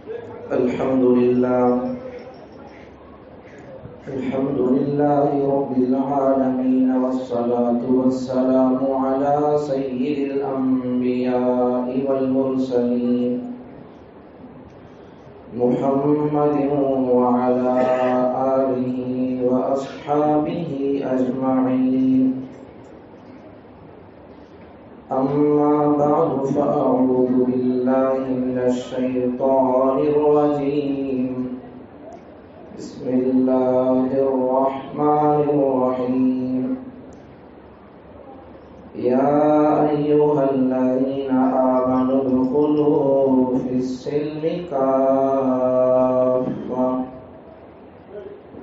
الحمد لله رب العالمين، والصلاة والسلام على سيد الأنبياء والمرسلين محمد وعلى آله وأصحابه أجمعين. أما بعد، فأعوذ بالله من الشيطان الرجيم. بسم الله الرحمن الرحيم. يا أيها الذين آمنوا ادخلوا في السلم كافة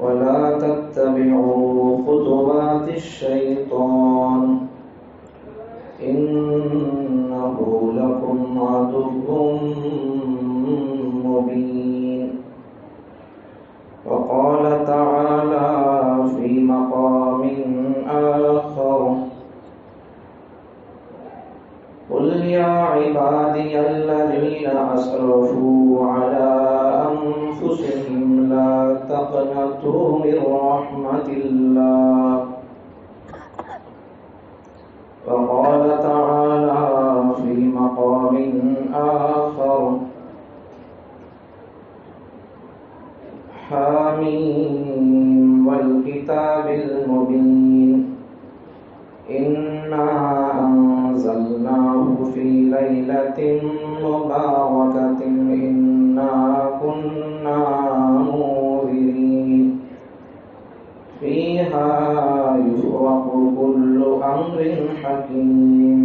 ولا تتبعوا خطوات الشيطان إنه لكم عدو مبين. وقال تعالى في مقام آخر: قل يا عبادي الذين أسرفوا على أنفسهم لا تقنطوا من رحمة الله. وقال تعالى في مقام آخر: حاميم والكتاب المبين إنا أنزلناه في ليلة مباركة إنا كنا منذرين فيها يفرق كل أمر حكيم.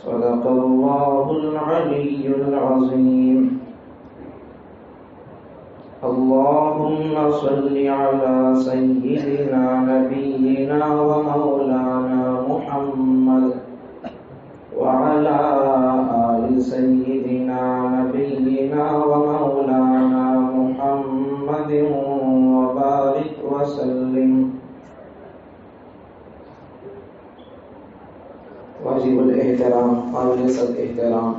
صدق الله العلي العظيم. اللهم صل على سيدنا نبينا ومولانا محمد وعلى آل سيدنا نبينا ومولانا محمد وبارك وسلم. واجب الاحترام، قابل صد احترام،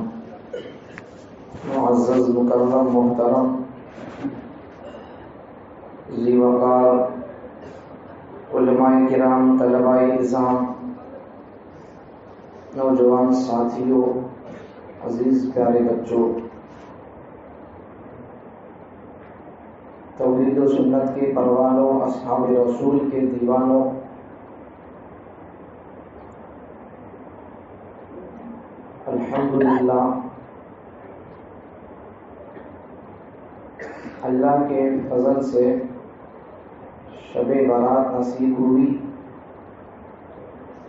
معزز مکرم محترم ذی وقار علماء کرام، طلباء نظام، نوجوان ساتھیوں، عزیز پیارے بچوں، توحید و سنت کے پروانوں، اصحاب رسول کے دیوانوں، الحمدللہ اللہ کے فضل سے شب برات نصیب ہوئی.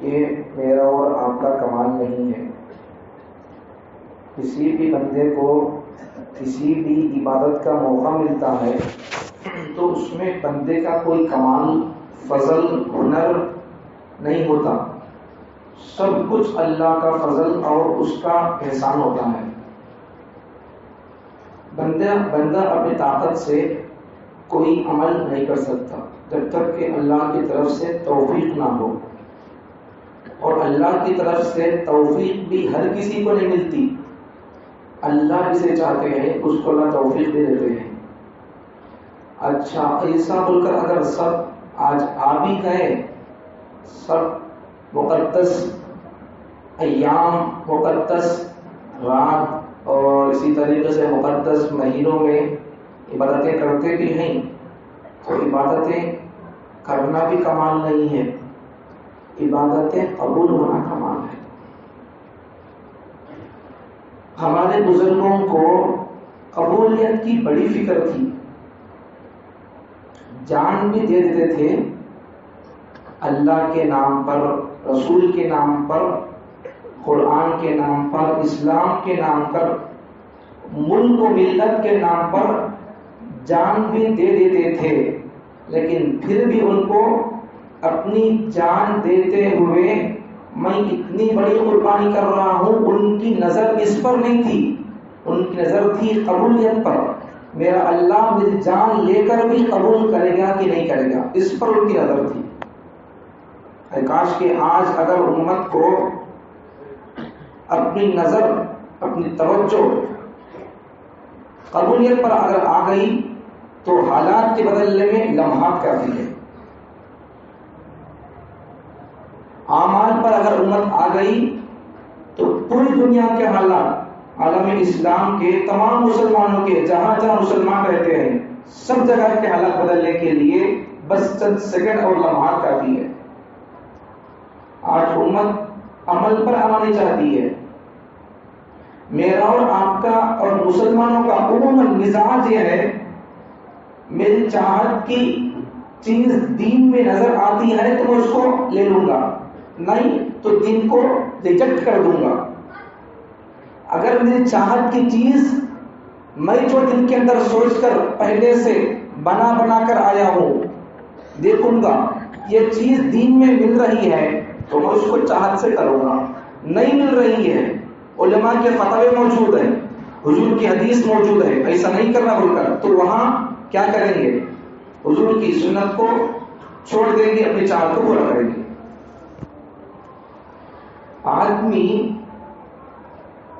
یہ میرا اور آپ کا کمال نہیں ہے. کسی بھی بندے کو کسی بھی عبادت کا موقع ملتا ہے تو اس میں بندے کا کوئی کمال، فضل، ہنر نہیں ہوتا. سب کچھ اللہ کا فضل اور اس کا احسان ہوتا ہے. بندہ اپنی طاقت سے کوئی عمل نہیں کر سکتا جب تک کہ اللہ کی طرف سے توفیق نہ ہو، اور اللہ کی طرف سے توفیق بھی ہر کسی کو نہیں ملتی. اللہ جسے چاہتے ہیں اس کو اللہ توفیق دے دیتے ہیں. اچھا، ایسا بول کر اگر سب آج آ بھی گئے، سب مقدس ایام، مقدس رات اور اسی طریقے سے مقدس مہینوں میں عبادتیں کرتے بھی ہیں، تو عبادتیں کرنا بھی کمال نہیں ہے، عبادتیں قبول ہونا کمال ہے. ہمارے بزرگوں کو قبولیت کی بڑی فکر تھی، جان بھی دے دیتے تھے اللہ کے نام پر، رسول کے نام پر، قرآن کے نام پر، اسلام کے نام پر، ملک و ملت کے نام پر جان بھی دے دیتے تھے. لیکن پھر بھی ان کو اپنی جان دیتے ہوئے میں اتنی بڑی قربانی کر رہا ہوں، ان کی نظر اس پر نہیں تھی، ان کی نظر تھی قبولیت پر. میرا اللہ میری جان لے کر بھی قبول کرے گا کہ نہیں کرے گا، اس پر ان کی نظر تھی. کاش کہ آج اگر امت کو اپنی نظر، اپنی توجہ قبولیت پر اگر آ گئی تو حالات کے بدلنے میں لمحات کافی ہے. اعمال پر اگر امت آ گئی تو پوری دنیا کے حالات، عالم اسلام کے تمام مسلمانوں کے جہاں جہاں مسلمان رہتے ہیں سب جگہ کے حالات بدلنے کے لیے بس چند سیکنڈ اور لمحات کافی ہے. آج امت عمل پر آنا چاہتی ہے. میرا اور آپ کا اور مسلمانوں کا عموماً مزاج یہ ہے، میری چاہت کی چیز دین میں نظر آتی ہے تو میں اس کو لے لوں گا، نہیں تو دین کو ریجیکٹ کر دوں گا. اگر میری چاہت کی چیز میں جو دل کے اندر سوچ کر پہلے سے بنا کر آیا ہوں، دیکھوں گا یہ چیز دین میں مل رہی ہے تو میں اس کو چاہت سے کروں گا. نہیں مل رہی ہے، علماء کے فتوے موجود ہیں، حضور کی حدیث موجود ہے، ایسا نہیں کرنا بول کر، تو وہاں کیا کریں گے؟ حضور کی سنت کو چھوڑ دیں گے، اپنی چاہت کو پورا کریں گے. آدمی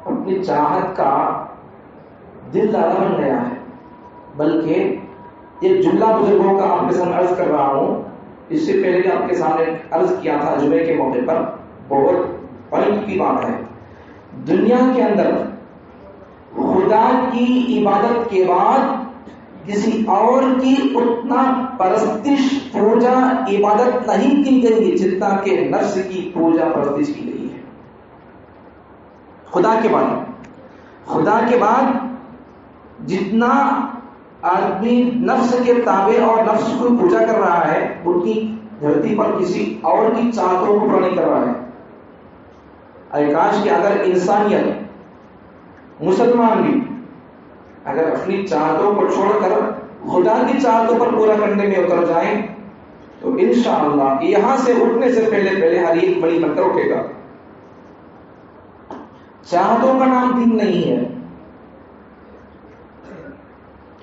اپنی چاہت کا دل دادا بن گیا ہے. بلکہ ایک جملہ بزرگوں کا آپ کے سامنے عرض کر رہا ہوں. اس سے پہلے بھی آپ کے سامنے عرض کیا تھا جمعے کے موقع پر، بہت پوائنٹ کی بات ہے. دنیا کے اندر خدا کی عبادت کے بعد کسی اور کی اتنا پرستش، پوجا، عبادت نہیں کی گئی جتنا کہ نفس کی پوجا پرستش کی گئی ہے. خدا کے بعد جتنا آدمی نفس کے تابع اور نفس کو پوجا کر رہا ہے، ان کی دھرتی پر کسی اور کی چاہتوں کو پورا نہیں کر رہا ہے. کاش کہ اگر انسانیت، مسلمان بھی اگر اپنی چاہتوں کو چھوڑ کر خدا کی چاہتوں پر پورا کرنے میں اتر جائیں تو انشاءاللہ یہاں سے اٹھنے سے پہلے ہر ایک بڑی بن کر اٹھے گا. چاہتوں کا نام دین نہیں ہے،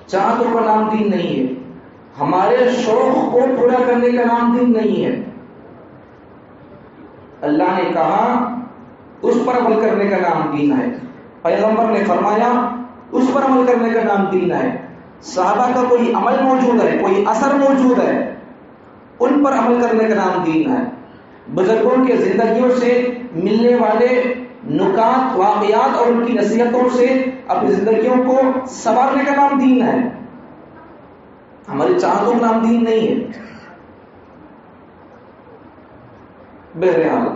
چاہتوں کا نام دین نہیں ہے. ہمارے شوق کو پورا کرنے کا نام دین نہیں ہے. اللہ نے کہا اس پر عمل کرنے کا نام دین ہے. پیغمبر نے فرمایا اس پر عمل کرنے کا نام دین ہے. صحابہ کا کوئی عمل موجود ہے، کوئی اثر موجود ہے، ان پر عمل کرنے کا نام دین ہے. بزرگوں کے زندگیوں سے ملنے والے نکات، واقعات اور ان کی نصیحتوں سے اپنی زندگیوں کو سنوارنے کا نام دین ہے. ہماری چاہتوں کا نام دین نہیں ہے. بہرحال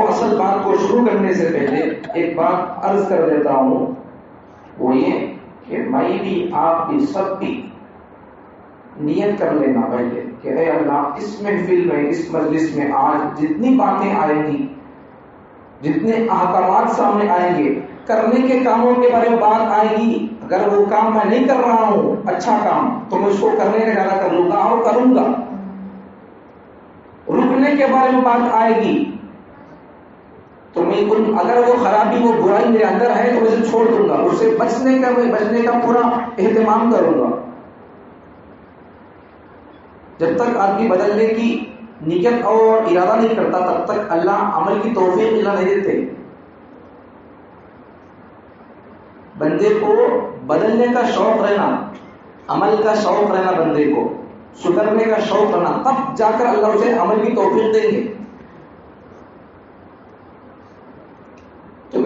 اصل بات کو شروع کرنے سے پہلے ایک بات عرض کر دیتا ہوں، وہ یہ کہ میں بھی آپ بھی سب بھی نیت کر لینا پہلے کہ اے اللہ اس محفل میں، اس مجلس میں آج جتنی باتیں آئیں گی، جتنے احکامات سامنے آئیں گے، کرنے کے کاموں کے بارے میں بات آئے گی، اگر وہ کام میں نہیں کر رہا ہوں اچھا کام تو میں اس کو کرنے کا ارادہ کر لوں گا اور کروں گا. رکنے کے بارے میں بات آئے گی تو میں اگر وہ خرابی، وہ برائی میرے اندر ہے تو اسے چھوڑ دوں گا، اس سے بچنے کا پورا اہتمام کروں گا. جب تک آدمی بدلنے کی نیت اور ارادہ نہیں کرتا تب تک اللہ عمل کی توفیق اللہ نہیں دیتے. بندے کو بدلنے کا شوق رہنا، عمل کا شوق رہنا، بندے کو سدھرنے کا شوق رہنا، تب جا کر اللہ اسے عمل کی توفیق دیں گے. تو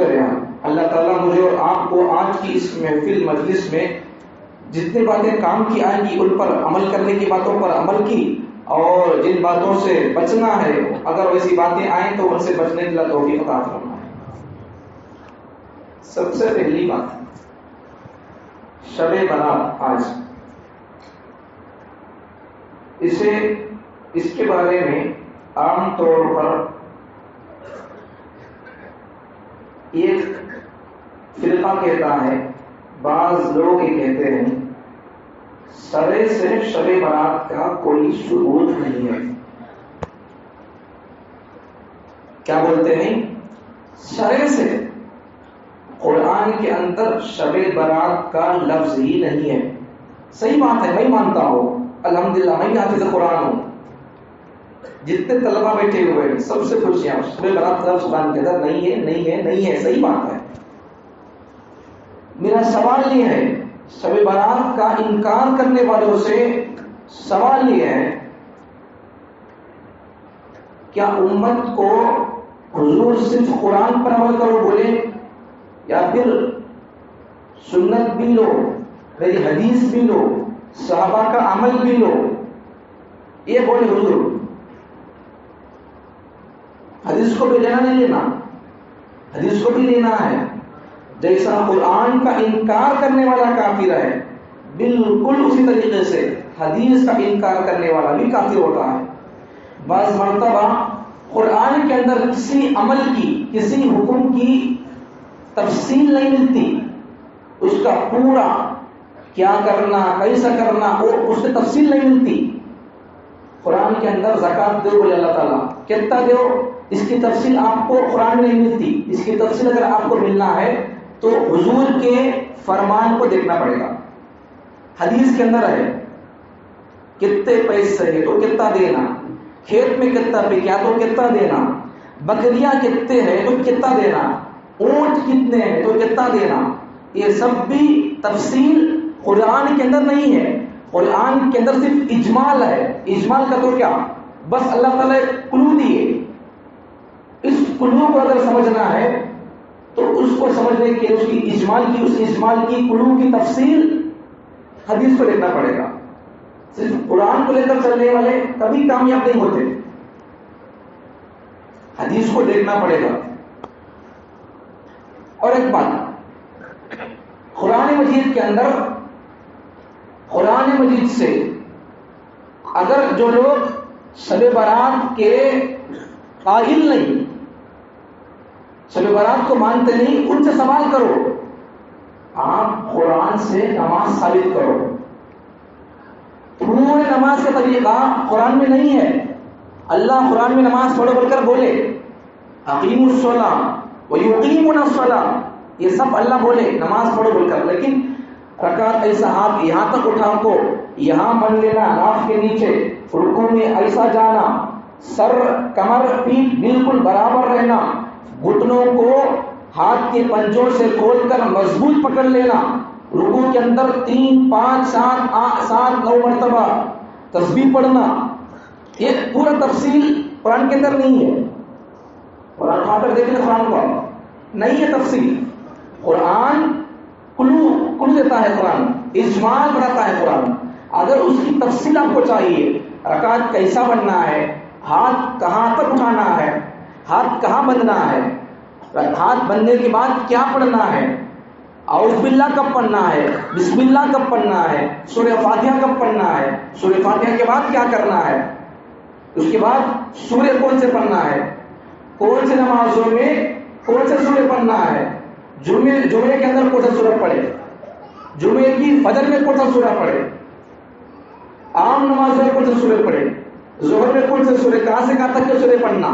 اللہ تعالیٰ مجھے اور آپ کو آج کی اس محفل مجلس میں جتنی باتیں کام کی آئیں گی ان پر عمل کرنے کی باتوں پر عمل کی، اور جن باتوں سے بچنا ہے اگر ویسی باتیں آئیں تو ان سے بچنے کے لیے توفیق عطا فرمائے. سب سے پہلی بات شب برات. آج اس کے بارے میں عام طور پر ایک فرقہ کہتا ہے، بعض لوگ یہ کہتے ہیں سرے سے شب برات کا کوئی ثبوت نہیں ہے. کیا بولتے ہیں؟ سرے سے قرآن کے اندر شب برات کا لفظ ہی نہیں ہے. صحیح بات ہے، میں مانتا ہوں، الحمدللہ میں حافظ قرآن ہوں. جتنے طلبا بیٹھے ہوئے ہیں سب سے پوچھیں آپ شب برات کا لفظ قرآن کے اندر نہیں ہے نہیں ہے نہیں ہے، صحیح بات ہے. میرا سوال یہ ہے، شب برات کا انکار کرنے والوں سے سوال یہ ہے، کیا امت کو حضور صرف قرآن پر عمل کرو بولے، یا پھر سنت بھی لو، میری حدیث بھی لو، صحابہ کا عمل بھی لو، یہ بولے حضور؟ حدیث کو بھی لینا نہیں لینا، حدیث کو بھی لینا ہے. جیسا قرآن کا انکار کرنے والا کافر ہے، بالکل اسی طریقے سے حدیث کا انکار کرنے والا بھی کافر ہوتا ہے. بعض مرتبہ قرآن کے اندر کسی عمل کی، کسی حکم کی تفصیل نہیں ملتی، اس کا پورا کیا کرنا، کیسا کرنا، اس کی تفصیل نہیں ملتی. قرآن کے اندر زکات دو بولے اللہ تعالیٰ، کتنا دو، اس کی تفصیل آپ کو قرآن میں نہیں ملتی. اس کی تفصیل اگر آپ کو ملنا ہے تو حضور کے فرمان کو دیکھنا پڑے گا. حدیث کے اندر ہے کتنے پیسے ہے تو کتنا دینا، کھیت میں کتنا پکیا تو کتنا دینا، بکریاں کتنے ہیں تو کتنا دینا، اونٹ کتنے ہیں تو کتنا دینا. یہ سب بھی تفصیل قرآن کے اندر نہیں ہے. قرآن کے اندر صرف اجمال ہے. اجمال کا تو کیا، بس اللہ تعالیٰ کلو دیے، اس کلو کو اگر سمجھنا ہے تو اس کو سمجھنے کے اس کی اجمال کی کلو کی تفصیل حدیث کو دیکھنا پڑے گا. صرف قرآن کو لے کر چلنے والے کبھی کامیاب نہیں ہوتے، حدیث کو دیکھنا پڑے گا. اور ایک بات، قرآن مجید کے اندر، قرآن مجید سے اگر جو لوگ شب برات کے قائل نہیں، شب برات کو مانتے نہیں، ان سے سوال کرو. آپ قرآن سے نماز ثابت کرو. پورے نماز کا طریقہ قرآن میں نہیں ہے. اللہ قرآن میں نماز پڑھو بول کر بولے اقیموا الصلاۃ ویقیمون الصلاۃ، یہ سب اللہ بولے نماز پڑھو بول کر، لیکن رکعت ایسا ہاتھ یہاں تک اٹھا کو یہاں بن لینا، ناف کے نیچے، رکوع میں ایسا جانا، سر کمر پیٹھ بالکل برابر رہنا، گھٹنوں کو ہاتھ کے پنجوں سے کھول کر مضبوط پکڑ لینا، رکوع کے اندر 3 5 7 9 مرتبہ تسبیح پڑھنا، یہ پورا تفصیل قرآن کے اندر نہیں ہے. قرآن اٹھا کر دیکھ لیں، قرآن کو نہیں ہے تفصیل. قرآن کلو دیتا ہے، قرآن اجمال بتاتا ہے. قرآن اگر اس کی تفصیل آپ کو چاہیے، رکعت کیسا بننا ہے، ہاتھ کہاں تک اٹھانا ہے، ہاتھ کہاں بندھنا ہے، ہاتھ بندھنے کے بعد کیا پڑھنا ہے، اعوذ باللہ کب پڑھنا ہے، بسم اللہ کب پڑھنا ہے، سورہ فاتحہ کب پڑھنا ہے، سورہ فاتحہ کے بعد کیا کرنا ہے، اس کے بعد سورہ کون سے پڑھنا ہے، کون سے نمازوں میں کون سے سورہ پڑھنا ہے، جمعے کے اندر کون سا سورہ پڑھے، جمعے کی فجر میں کون سا سورہ پڑھے، عام نماز میں کون سے سورہ پڑھے، ظہر میں کون سے سورہ، کہاں سے کہاں تک کے سورہ پڑھنا،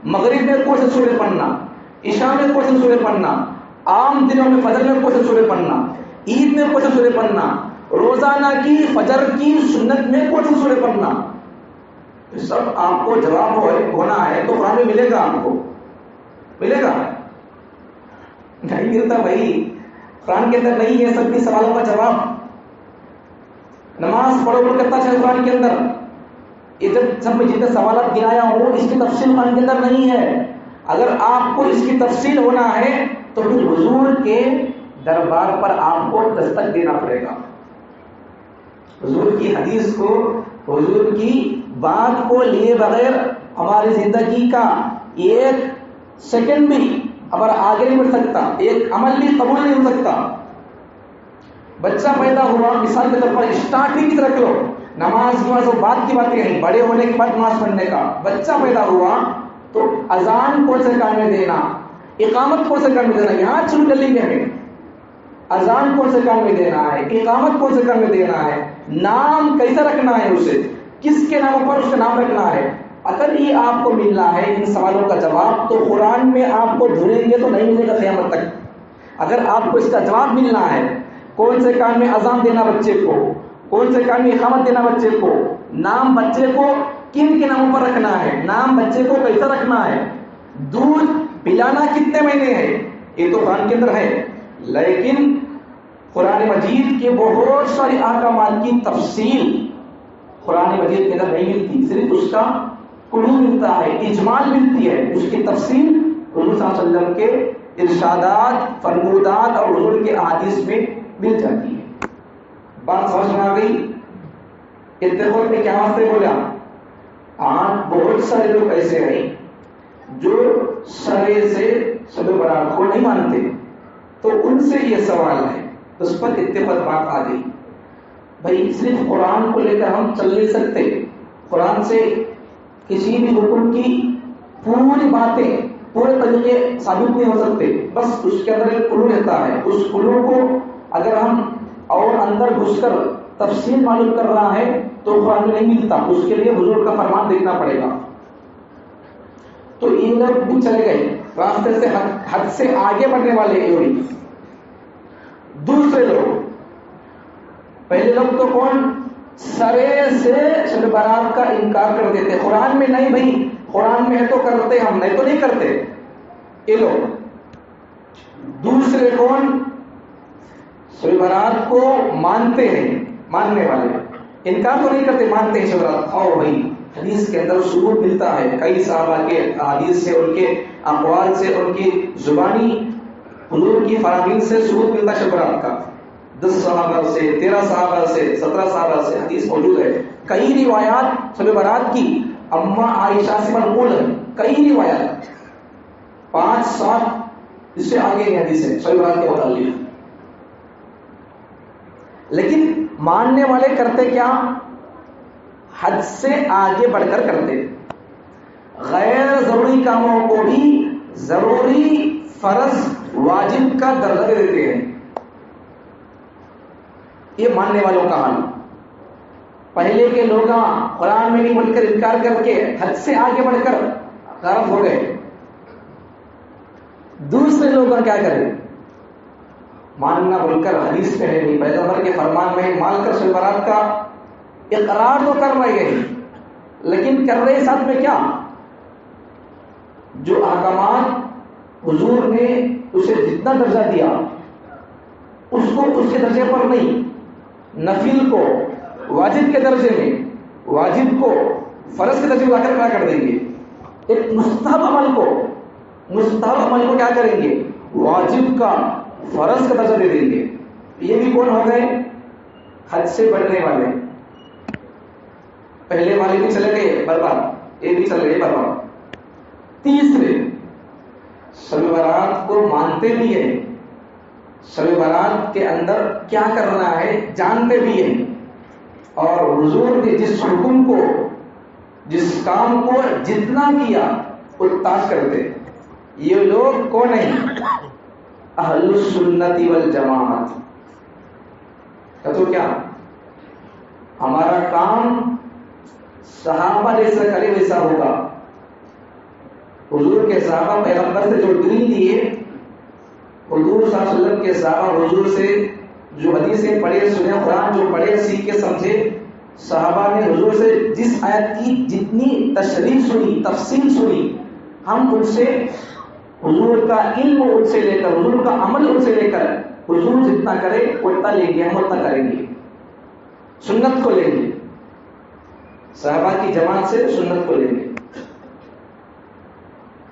مغرب میں کون سے سورہ پڑھنا، عشاء میں کون سے سورہ پڑھنا، عام دنوں میں فجر میں کون سے سورہ پڑھنا، عید میں کون سے سورہ پڑھنا، روزانہ کی فجر کی سنت میں کون سے سورہ پڑھنا. سب آپ کو جواب ہونا ہے تو قرآن میں ملے گا، آپ کو ملے گا، نہیں ملتا بھائی، قرآن کے اندر نہیں ہے سب کے سوالوں کا جواب. نماز پڑھو بول کرتا ہے قرآن کے اندر، یہ جب میں جتنے سوالات گرایا ہوں اس کی تفصیل قرآن کے اندر نہیں ہے. اگر آپ کو اس کی تفصیل ہونا ہے تو پھر حضور کے دربار پر آپ کو دستک دینا پڑے گا. حضور کی حدیث کو، حضور کی بات کو لیے بغیر ہماری زندگی کا ایک سیکنڈ بھی اگر آگے نہیں بڑھ سکتا، ایک عمل بھی قبول نہیں ہو سکتا. بچہ پیدا ہوا، مثال کے طور پر اسٹارٹنگ کی رکھ لو، نماز بات کی باتیں نہیں، بڑے ہونے کے بعد نماز پڑھنے کا. بچہ پیدا ہوا تو اذان کون سے کان میں دینا، اقامت کون سے کان میں دینا، یہاں شروع کر لیں گے. اذان کون سے کان میں دینا ہے، اقامت کون سے کان میں دینا ہے، نام کیسا رکھنا ہے، اسے کس کے نام پر اس کا نام رکھنا ہے. اگر یہ آپ کو ملنا ہے ان سوالوں کا جواب تو قرآن میں آپ کو ڈھونڈیں گے تو نہیں ملے گا قیامت تک. اگر آپ کو اس کا جواب ملنا ہے، کون سے کان میں اذان دینا بچے کو، کون سے کان میں اقامت دینا بچے کو، نام بچے کو کن کے ناموں پر رکھنا ہے, نام بچے کو کیسا رکھنا ہے, دودھ پلانا کتنے مہینے ہے, یہ تو قرآن کے اندر ہے. لیکن قرآن مجید کے بہت سارے احکامات کی تفصیل قرآن مجید کے اندر نہیں ملتی, صرف اس کا کلو ملتا ہے, اجمال ملتی ہے, اس کی تفصیل حضور صلی اللہ علیہ وسلم کے ارشادات, فرمودات اور حضور کے احادیث میں مل جاتی ہے. بات سمجھ میں آ گئی؟ اتفاق میں کیا واسطے بولا؟ آج بہت سارے لوگ ایسے ہیں جو سرے سے شب برات کو نہیں مانتے, تو ان سے یہ سوال ہے, اس پر اتفاق بات آ گئی. بھائی صرف قرآن کو لے کر ہم چل نہیں سکتے, قرآن سے کسی بھی حکم کی پوری باتیں پورے طریقے ثابت نہیں ہو سکتے, بس اس کے اندر ایک کلو رہتا ہے, اس کلو کو اگر ہم اور اندر گھس کر تفصیل معلوم کر رہا ہے تو قرآن میں نہیں ملتا, اس کے لیے حضور کا فرمان دیکھنا پڑے گا. تو یہ لوگ بھی چلے گئے راستے سے, حد سے آگے بڑھنے والے ہوئی. دوسرے لوگ, پہلے لوگ تو کون, سرے سے شب برات کا انکار کر دیتے, قرآن میں نہیں بھائی, قرآن میں ہے تو کرتے, ہم نہیں تو نہیں کرتے, یہ لوگ. دوسرے کون, شب برات کو مانتے ہیں, ماننے والے, انکار تو نہیں کرتے, مانتے ہیں شب برات. آؤ بھائی, حدیث کے اندر ثبوت ملتا ہے, کئی صحابہ کے حدیث سے, ان کے اقوال سے, ان کی زبانی حضور کی فراہمی سے ثبوت ملتا ہے شب برات کا. 10 صحابہ سے, 13 صحابہ سے, 17 صحابہ سے حدیث موجود ہے. کئی روایات شب برات کی اما عائشہ سے منقول ہے, کئی روایات 5-7 اس سے آگے کی حدیث ہے شب برات کے متعلق. لیکن ماننے والے کرتے کیا, حد سے آگے بڑھ کر کرتے, غیر ضروری کاموں کو بھی ضروری, فرض, واجب کا درجہ دیتے ہیں. یہ ماننے والوں کا حال. پہلے کے لوگ قرآن میں نہیں بول کر انکار کر کے حد سے آگے بڑھ کر غرق ہو گئے. دوسرے لوگ کیا کریں, ماننا بول کر حدیث میں ہے نہیں, پیغمبر کے فرمان میں مان کر شب برات کا اقرار تو کر رہے ہیں, لیکن کر رہے ساتھ میں کیا, جو احکامات حضور نے اسے جتنا درجہ دیا اس کو اس کے درجے پر نہیں, نفل کو واجب کے درجے میں, واجب کو فرض کے درجے میں لا کر کیا کر دیں گے, ایک مستحب عمل کو کیا کریں گے, واجب کا فرض کا درجہ دے دیں گے. یہ بھی کون ہو گئے, حد سے بڑھنے والے. پہلے والے بھی چلے گئے برباد, یہ بھی چلے گئے برباد. تیسرے, شب برات کو مانتے بھی ہیں, شب برات کے اندر کیا کرنا ہے جانتے بھی ہیں, اور حضور نے جس حکم کو, جس کام کو جتنا کیا وہ تاش کرتے. یہ لوگ کون ہیں, اہل السنت والجماعت. تو کیا ہمارا کام صحابہ جیسا کرے ویسا ہوگا. حضور کے صحابہ پیغمبر سے جو دین لیے, حضور صلی اللہ علیہ وسلم کے صحابہ حضور سے جو حدیثیں پڑھے سنے, قرآن جو پڑھے سیکھے سمجھے, صحابہ نے حضور سے جس آیت کی جتنی تشریح سنی, تفصیل سنی, ہم ان سے حضور کا علم ان سے لے کر, حضور کا عمل ان سے لے کر, حضور جتنا کرے اتنا لیں گے, ہم اتنا کریں گے, سنت کو لیں گے, صحابہ کی جماعت سے سنت کو لیں گے.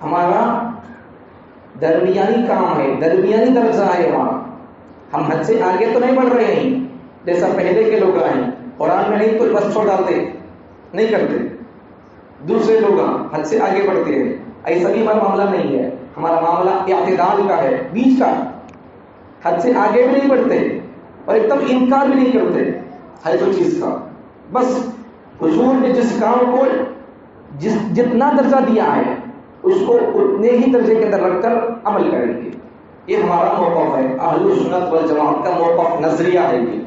ہمارا درمیانی کام ہے, درمیانی درجہ ہے وہاں. ہم حد سے آگے تو نہیں بڑھ رہے ہیں جیسا پہلے کے لوگ آئے, قرآن میں نہیں تو بس چھوڑ ڈالتے, نہیں کرتے. دوسرے لوگ حد سے آگے بڑھتے ہیں. ایسا بھی ہمارا معاملہ نہیں ہے, ہمارا معاملہ اعتدال کا ہے, بیچ کا. حد سے آگے بھی نہیں بڑھتے اور ایک دم انکار بھی نہیں کرتے ہر کوئی چیز کا. بس حضور نے جس کام کو جتنا درجہ دیا ہے اس کو اتنے ہی درجے کے اندر رکھ کر عمل کریں گے. یہ ہمارا موقف ہے, اہل سنت والجماعت کا موقف, نظریہ ہے یہ.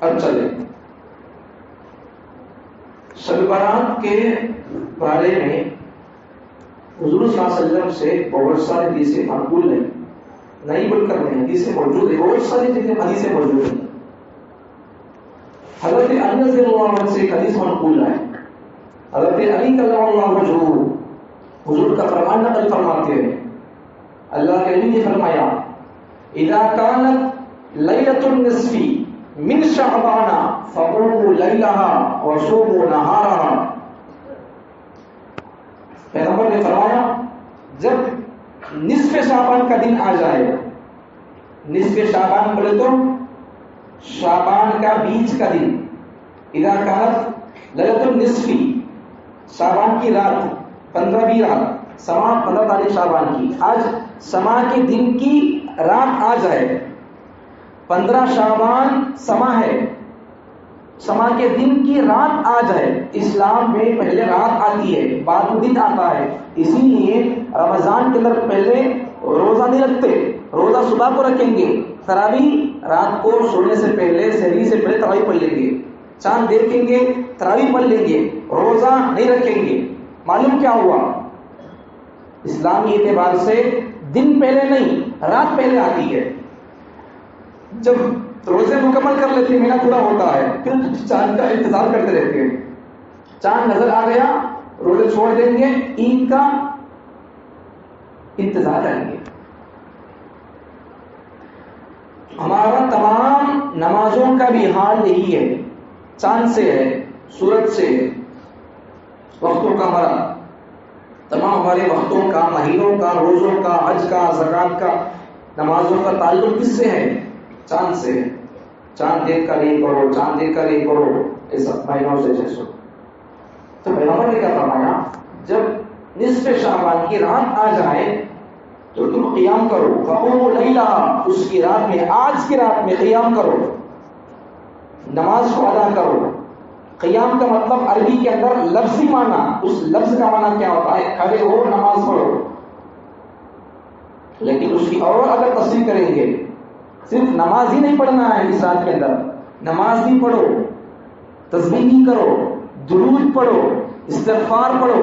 اب چلے شب برات کے بارے میں حضور صلی اللہ علیہ وسلم سے بہت سارے حدیثیں منقول ہیں, نہیں بول کر نہیں, حدیثیں موجود ہیں, بہت ساری چیزیں حدیثیں موجود ہیں. حضرت علی رضی اللہ عنہ سے ایک حدیث منقول ہے. حضرت علی کرم اللہ وجہہ حضور کا فرمان نقل فرماتے ہیں. اللہ کے نبی نے فرمایا اذا كانت ليلة النصف من شعبان فقوموا ليلها وصوموا نهارها. پیغمبر نے فرمایا جب نصف شعبان کا دن آ جائے، نصف شعبان بولے تو شعبان کا بیچ کا دن، اذا كانت ليلة النصف شعبان کی رات 15ویں رات، سما 15 تاریخ شعبان کی، آج سما کے دن کی رات آ جائے، 15 شعبان سما ہے، سما کے دن کی رات آ جائے. اسلام میں پہلے رات آتی ہے بعد میں دن آتا ہے، اسی لیے رمضان کے اندر پہلے روزہ نہیں رکھتے، روزہ صبح کو رکھیں گے، تراویح رات کو سونے سے پہلے سحری سے پہلے تراویح پڑھ لیں گے، چاند دیکھیں گے تراویح پڑھ لیں گے، روزہ نہیں رکھیں گے. معلوم کیا ہوا؟ اسلامی اعتبار سے دن پہلے نہیں رات پہلے آتی ہے. جب روزے مکمل کر لیتے ہیں، مہینہ پورا ہوتا ہے، پھر چاند کا انتظار کرتے رہتے ہیں. چاند نظر آ گیا روزے چھوڑ دیں گے، عید کا انتظار کریں گے. ہمارا تمام نمازوں کا بھی حال یہی ہے، چاند سے ہے، سورج سے ہے. وقتوں کا ہمارا تمام ہمارے وقتوں کا، مہینوں کا، روزوں کا، حج کا، زکات کا، نمازوں کا تعلق کس سے ہے؟ چاند سے ہے. چاند دیکھ کر یہ کرو، چاند دیکھ کر یہ کرو، ایسا مہینوں سے جیسو. تو پیغمبر نے کیا فرمایا جب نصف شعبان کی رات آ جائے تو تم قیام کرو، فقوموا لیلہ، اس کی رات میں، آج کی رات میں قیام کرو، نماز کو ادا کرو. قیام کا مطلب عربی کے اندر لفظی معنی، اس لفظ کا معنی کیا ہوتا ہے؟ کھڑے ہو نماز پڑھو. لیکن اس کی اور اگر تفصیل کریں گے، صرف نماز ہی نہیں پڑھنا ہے اس رات کے اندر، نماز بھی پڑھو، تسبیح بھی کرو، درود پڑھو، استغفار پڑھو،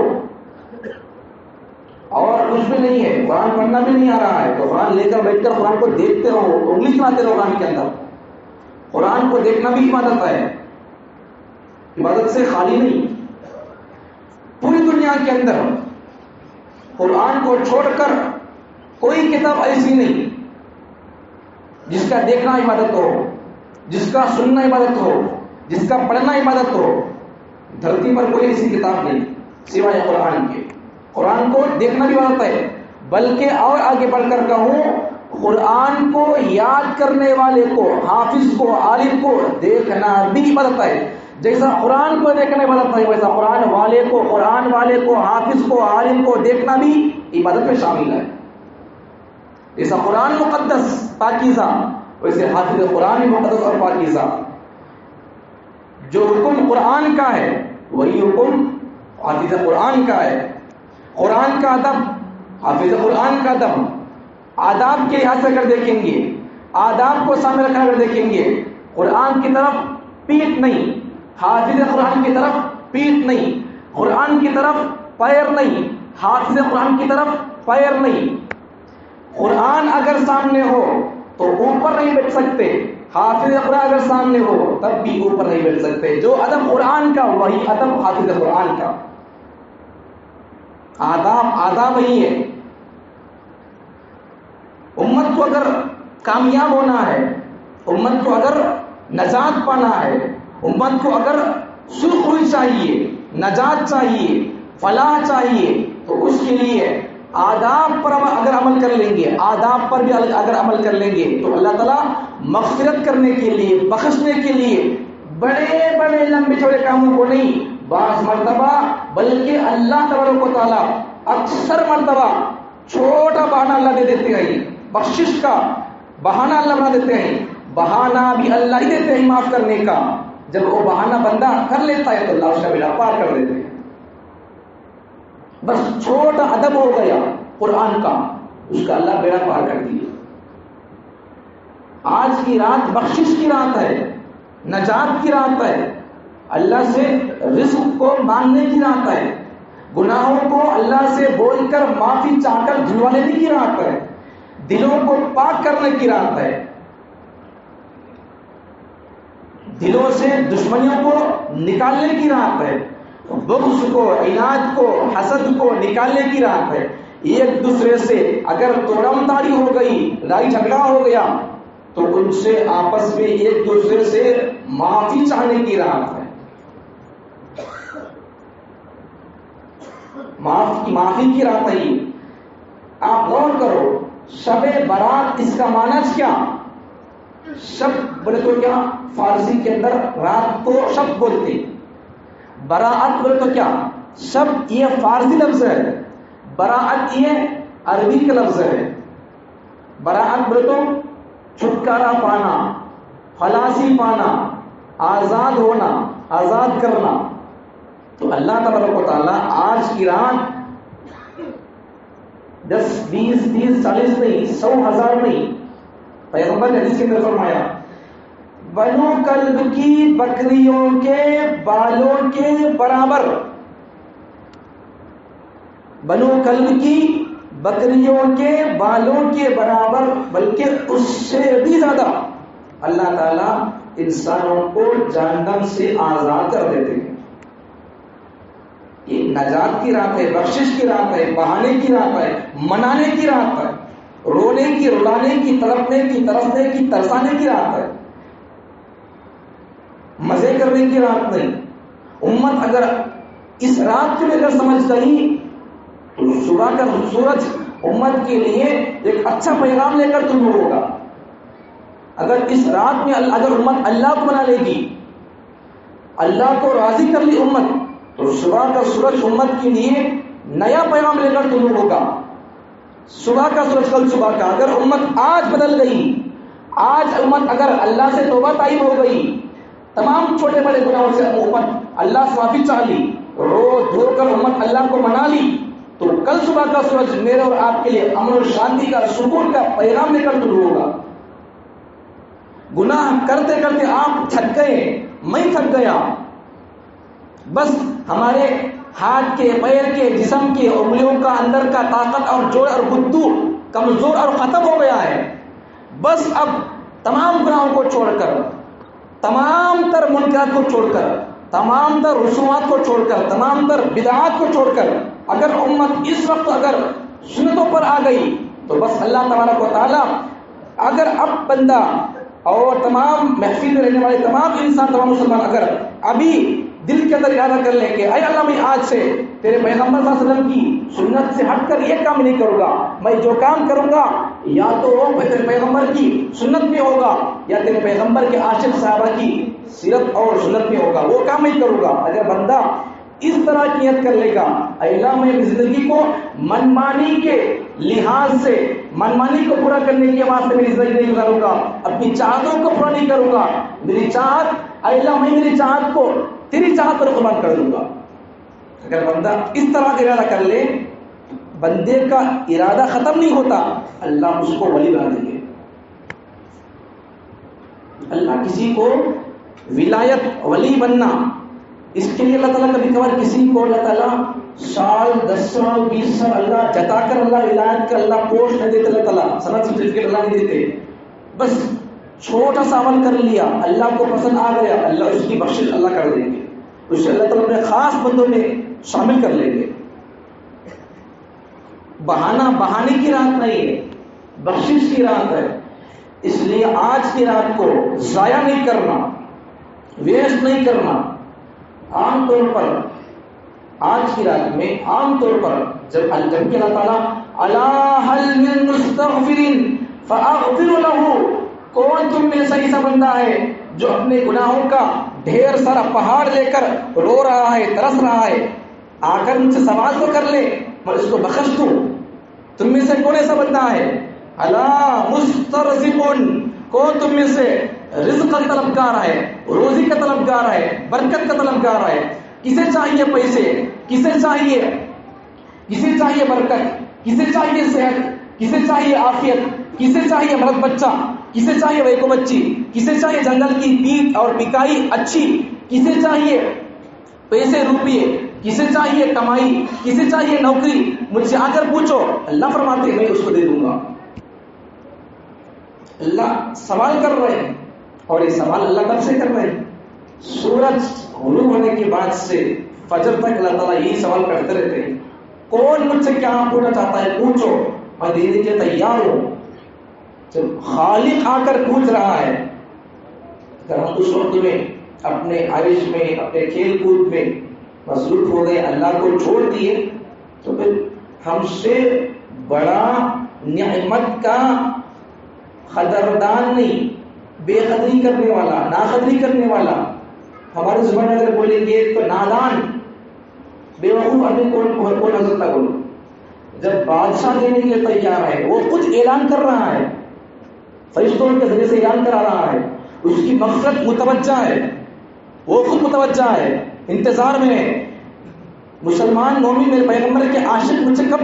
اور کچھ بھی نہیں ہے. قرآن پڑھنا بھی نہیں آ رہا ہے تو قرآن لے کر بیٹھ کر قرآن کو دیکھتے رہو، انگلی چلاتے رہو قرآن کے اندر. قرآن کو دیکھنا بھی عبادت ہے، عبادت سے خالی نہیں. پوری دنیا کے اندر قرآن کو چھوڑ کر کوئی کتاب ایسی نہیں جس کا دیکھنا عبادت ہو، جس کا سننا عبادت ہو، جس کا پڑھنا عبادت ہو. دھرتی پر کوئی ایسی کتاب نہیں سوائے قرآن کے. قرآن کو دیکھنا بھی عبادت ہے، بلکہ اور آگے بڑھ کر کہوں، قرآن کو یاد کرنے والے کو، حافظ کو، عالم کو دیکھنا بھی عبادت ہے. جیسا قرآن کو دیکھنا عبادت ہے، ویسا قرآن والے کو، حافظ کو، عالم کو دیکھنا بھی عبادت میں شامل ہے. جیسا قرآن مقدس پاکیزہ، ویسے حافظ قرآن بھی مقدس اور پاکیزہ. جو حکم قرآن کا ہے وہی حکم حافظ قرآن کا ہے. قرآن کا ادب، حافظ قرآن کا ادب. آداب کے لحاظ سے اگر دیکھیں گے، آداب کو سامنے رکھنا اگر دیکھیں گے، قرآن کی طرف پیٹ نہیں، حافظ قرآن کی طرف پیٹ نہیں، قرآن کی طرف پیر نہیں، حافظ قرآن کی طرف پیر نہیں. قرآن اگر سامنے ہو تو اوپر نہیں بیٹھ سکتے، حافظ قرآن اگر سامنے ہو تب بھی اوپر نہیں بیٹھ سکتے. جو ادب قرآن کا وہی ادب حافظ قرآن کا. آداب ہی ہے. امت کو اگر کامیاب ہونا ہے، امت کو اگر نجات پانا ہے، امت کو اگر سرخ ہوئی چاہیے، نجات چاہیے، فلاح چاہیے، تو اس کے لیے آداب پر اگر عمل کر لیں گے، آداب پر بھی اگر عمل کر لیں گے تو اللہ تعالیٰ مغفرت کرنے کے لیے، بخشنے کے لیے بڑے بڑے لمبے چوڑے کاموں کو نہیں، بعض مرتبہ بلکہ اللہ تبارک و تعالیٰ اکثر مرتبہ چھوٹا بہانہ اللہ دے دیتے ہیں، بخشش کا بہانہ اللہ بنا دیتے ہیں. بہانہ بھی اللہ ہی دیتے ہیں معاف کرنے کا. جب وہ بہانہ بندہ کر لیتا ہے تو اللہ اس کا بیڑا پار کر دیتے ہیں. بس چھوٹا ادب ہو گیا قرآن کا، اس کا اللہ بیڑا پار کر دیا. آج کی رات بخشش کی رات ہے، نجات کی رات ہے، اللہ سے رزق کو مانگنے کی رات ہے، گناہوں کو اللہ سے بول کر معافی چاہ کر دھلوا لینے کی رات ہے، دلوں کو پاک کرنے کی رات ہے. دلوں سے دشمنیوں کو نکالنے کی رات ہے، بغض کو، عناد کو، حسد کو نکالنے کی رات ہے۔ ایک دوسرے سے اگر توڑم تاڑی ہو گئی، لڑائی جھگڑا ہو گیا، تو ان سے آپس میں ایک دوسرے سے معافی چاہنے کی رات ہے، معافی کی رات ہے۔ آپ غور کرو، شب برات اس کا معنی کیا؟ شب بولے تو کیا؟ فارسی کے اندر رات کو شب بولتے، براعت بولے تو کیا؟ شب یہ فارسی لفظ ہے، براعت یہ عربی کا لفظ ہے۔ براعت بولے تو چھٹکارا پانا، خلاصی پانا، آزاد ہونا، آزاد کرنا۔ تو اللہ تبارک و تعالیٰ آج کی رات 10 20 30 40 نہیں، 100 1000 نہیں، پیغمبر نے حدیث کے اندر فرمایا بنو کلب کی بکریوں کے بالوں کے برابر، بنو کلب کی بکریوں کے بالوں کے برابر، بلکہ اس سے بھی زیادہ اللہ تعالیٰ انسانوں کو جہنم سے آزاد کر دیتے ہیں۔ یہ نجات کی رات ہے، بخشش کی رات ہے، بہانے کی رات ہے، منانے کی رات ہے، رونے کی، رلانے کی، تڑپنے کی، ترسنے کی، ترسانے کی رات ہے، مزے کرنے کی رات نہیں۔ امت اگر اس رات کو اگر سمجھ گئی تو صبح کا سورج امت کے لیے ایک اچھا پیغام لے کر طلوع ہوگا۔ اگر اس رات میں اگر امت اللہ کو بنا لے گی، اللہ کو راضی کر لی امت، تو صبح کا سورج امت کے لیے نیا پیغام لے کر طلوع ہوگا۔ صبح کا سورج کل صبح کا، اگر امت آج بدل گئی، آج امت اگر اللہ سے توبہ طائب ہو گئی، تمام چھوٹے بڑے گناہوں سے امت اللہ سے معافی چاہ لی، رو دھو کر امت اللہ کو منا لی، تو کل صبح کا سورج میرے اور آپ کے لیے امن و شانتی کا، سکون کا پیغام لے کر طلوع ہوگا۔ گناہ کرتے کرتے آپ تھک گئے، میں تھک گیا، بس ہمارے ہاتھ کے، پیر کے، جسم کے، انگلیوں کا اندر کا طاقت اور جوڑ اور گدو کمزور اور ختم ہو گیا ہے، بس اب تمام گناہوں کو چھوڑ کر، تمام تر منکرات کو چھوڑ کر، تمام تر رسومات کو چھوڑ کر، تمام تر بدعات کو چھوڑ کر اگر امت اس وقت اگر سنتوں پر آ گئی، تو بس اللہ تبارک و تعالیٰ اگر اب بندہ اور تمام محفل میں رہنے والے تمام انسان، تمام مسلمان اگر ابھی دل کے اندر ارادہ کر لیں کہ اے اللہ میں آج سے تیرے پیغمبر صلی اللہ علیہ وسلم کی سنت سے ہٹ کر یہ کام نہیں کروں گا، میں جو کام کروں گا یا تو وہ تیرے پیغمبر کی سنت میں ہوگا یا تیرے پیغمبر کے عاشق صحابہ کی سیرت اور سنت میں ہوگا، وہ کام نہیں کروں گا۔ اگر بندہ اس طرح کی نیت کر لے گا، اے اللہ میں زندگی کو منمانی کے لحاظ سے، منمانی کو پورا کرنے کے واسطے میری زندگی نہیں گزاروں گا، اپنی چاہتوں کو پورا نہیں کروں گا، میری چاہت اے اللہ میں میری چاہت کو تیری چاہت پر قربان کر دوں گا۔ اگر بندہ اس طرح کا ارادہ کر لے، بندے کا ارادہ ختم نہیں ہوتا، اللہ اس کو ولی بنا دیں گے۔ اللہ کسی کو ولایت ولی بننا، اس کے لیے اللہ تعالیٰ کبھی کبھار کسی کو اللہ تعالیٰ سال 10 سال 20 سال اللہ جتا کر اللہ ولایت کا اللہ پوسٹ نہیں دیتے، اللہ تعالیٰ سند سرٹیفکیٹ اللہ نہیں دیتے، بس چھوٹا سا عمل کر لیا، اللہ کو پسند آ گیا، اللہ اس کی بخشش اللہ کر دیں گے، اسے اللہ تعالیٰ اپنے خاص بندوں میں شامل کر لیں گے۔ بہانے کی رات نہیں ہے، بخشش کی رات ہے، اس لیے آج کی رات کو ضائع نہیں کرنا، ویسٹ نہیں کرنا۔ عام طور پر آج کی رات میں عام طور پر جب کہ اللہ تعالیٰ الا هل من مستغفر فاغفر له، کون تم میں سے ایسا بندہ ہے جو اپنے گناہوں کا ڈھیر سارا پہاڑ لے کر رو رہا ہے، ترس رہا ہے، آ کر مجھ سے سوال تو کر لے میں اس کو بخش دوں۔ تم میں سے کون ایسا بندہ ہے؟ الا مسترزق، کون تم میں سے رزق کا طلبگار ہے، روزی کا طلبگار ہے، برکت کا طلبگار ہے؟ کسے چاہیے پیسے، کسے چاہیے برکت، کسے چاہیے صحت، کسے چاہیے عافیت، کسے چاہیے مرد بچہ، کسے چاہیے بیکو بچی، کسے چاہیے جنگل کی پیٹ اور پکائی اچھی، کسے چاہیے پیسے روپیے، کسے چاہیے کمائی، کسے چاہیے نوکری؟ مجھ سے آ کر پوچھو، اللہ فرماتے ہیں میں اس کو دے دوں گا۔ اللہ سوال کر رہے ہیں، اور یہ سوال اللہ کب سے کر رہے ہیں؟ سورج غروب ہونے کے بعد سے فجر تک اللہ تعالیٰ یہی سوال کرتے رہتے ہیں، کون مجھ سے کیا پوچھنا چاہتا ہے پوچھو، میں دینے کے تیار ہوں۔ جب خالق آ کر پوچھ رہا ہے، اگر ہم اس وقت میں اپنے عائش میں، اپنے کھیل کود میں مصروف ہو گئے، اللہ کو چھوڑ دیے، تو پھر ہم سے بڑا نعمت کا قدردان نہیں، بے قدری کرنے والا، ناقدری کرنے والا، ہمارے زبان میں اگر بولیں گے تو نادان، بے وقوف ہمیں کون ہو سکتا؟ بولو، جب بادشاہ دینے کے لیے تیار ہے، وہ خود اعلان کر رہا ہے، فرشتوں کے ذریعے سے اعلان کرا رہا ہے، اس کی مغفرت متوجہ ہے، وہ خود متوجہ ہے، انتظار میں ہے۔ مسلمان مومن میرے پیغمبر کے عاشق مجھ سے کب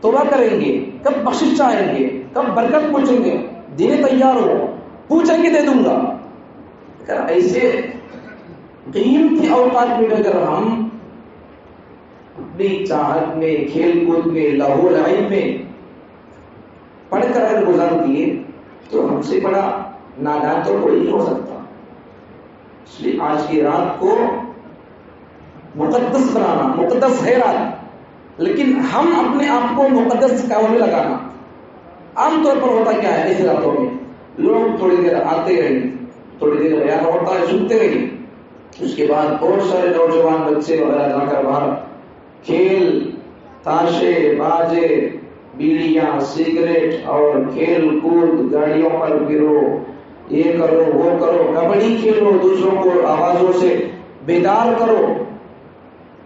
توبہ کریں گے، کب بخشش چاہیں گے، کب برکت پوچھیں گے، دینے تیار ہو، پوچھیں گے دے دوں گا۔ اگر ایسے قیمتی اوقات میں اگر ہم اپنی چاہت میں، کھیل کود میں، لہو لعب میں پڑھ کر اگر گزار دیے تو ہم سے بڑا نادان تو کوئی نہیں ہو سکتا۔ اس لیے آج کی رات کو مقدس بنانا، مقدس ہے رات، لیکن ہم اپنے آپ کو مقدس کاموں میں لگانا۔ عام طور پر ہوتا کیا ہے ایسی راتوں میں، لوگ تھوڑی دیر آتے رہیں، تھوڑی دیر بیان ہوتا ہے سنتے رہیں، اس کے بعد بہت سارے نوجوان بچے وغیرہ جا کر باہر کھیل، تاشے بازے، بیڑیاں، سگریٹ اور کھیل کود، گاڑیوں پر گرو، یہ کرو وہ کرو، کبڈی کھیلو، دوسروں کو آوازوں سے بیدار کرو،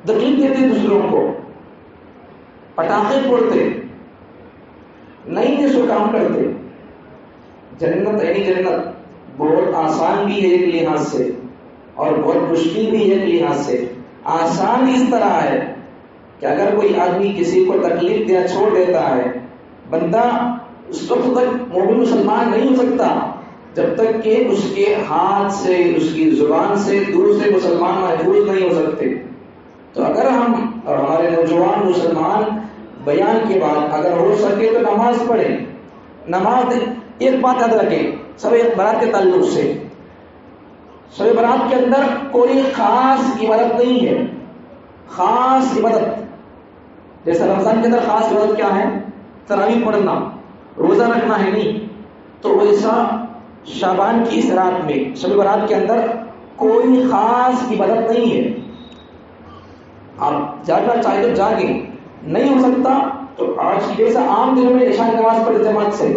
دقیق دیتے دوسروں کو، پٹاخے پھوڑتے، نئی نئے سو کام کرتے۔ جنت یعنی جنت بہت آسان بھی ہے ایک لحاظ سے اور بہت مشکل بھی ہے ایک لحاظ سے۔ آسان اس طرح ہے کہ اگر کوئی آدمی کسی کو تکلیف دیا چھوڑ دیتا ہے، بندہ اس وقت تک مومن مسلمان نہیں ہو سکتا جب تک کہ اس کے ہاتھ سے، اس کی زبان سے دوسرے مسلمان محفوظ نہیں ہو سکتے۔ تو اگر ہم اور ہمارے نوجوان مسلمان بیان کے بعد اگر ہو سکے تو نماز پڑھیں۔ نماز ایک بات یاد رکھیں شب برات کے تعلق سے، شب برات کے اندر کوئی خاص عبادت نہیں ہے، خاص عبادت جیسا رمضان کے اندر خاص عبادت کیا ہے، تراویح پڑھنا، روزہ رکھنا ہے، نہیں، تو ویسا شعبان کی اس رات میں، شب برات کے اندر کوئی خاص عبادت نہیں ہے۔ آپ جاگنا چاہے تو جاگیں، نہیں ہو سکتا تو آج کی جیسا عام دنوں میں عشاء کی نماز پڑھتے جماعت سے،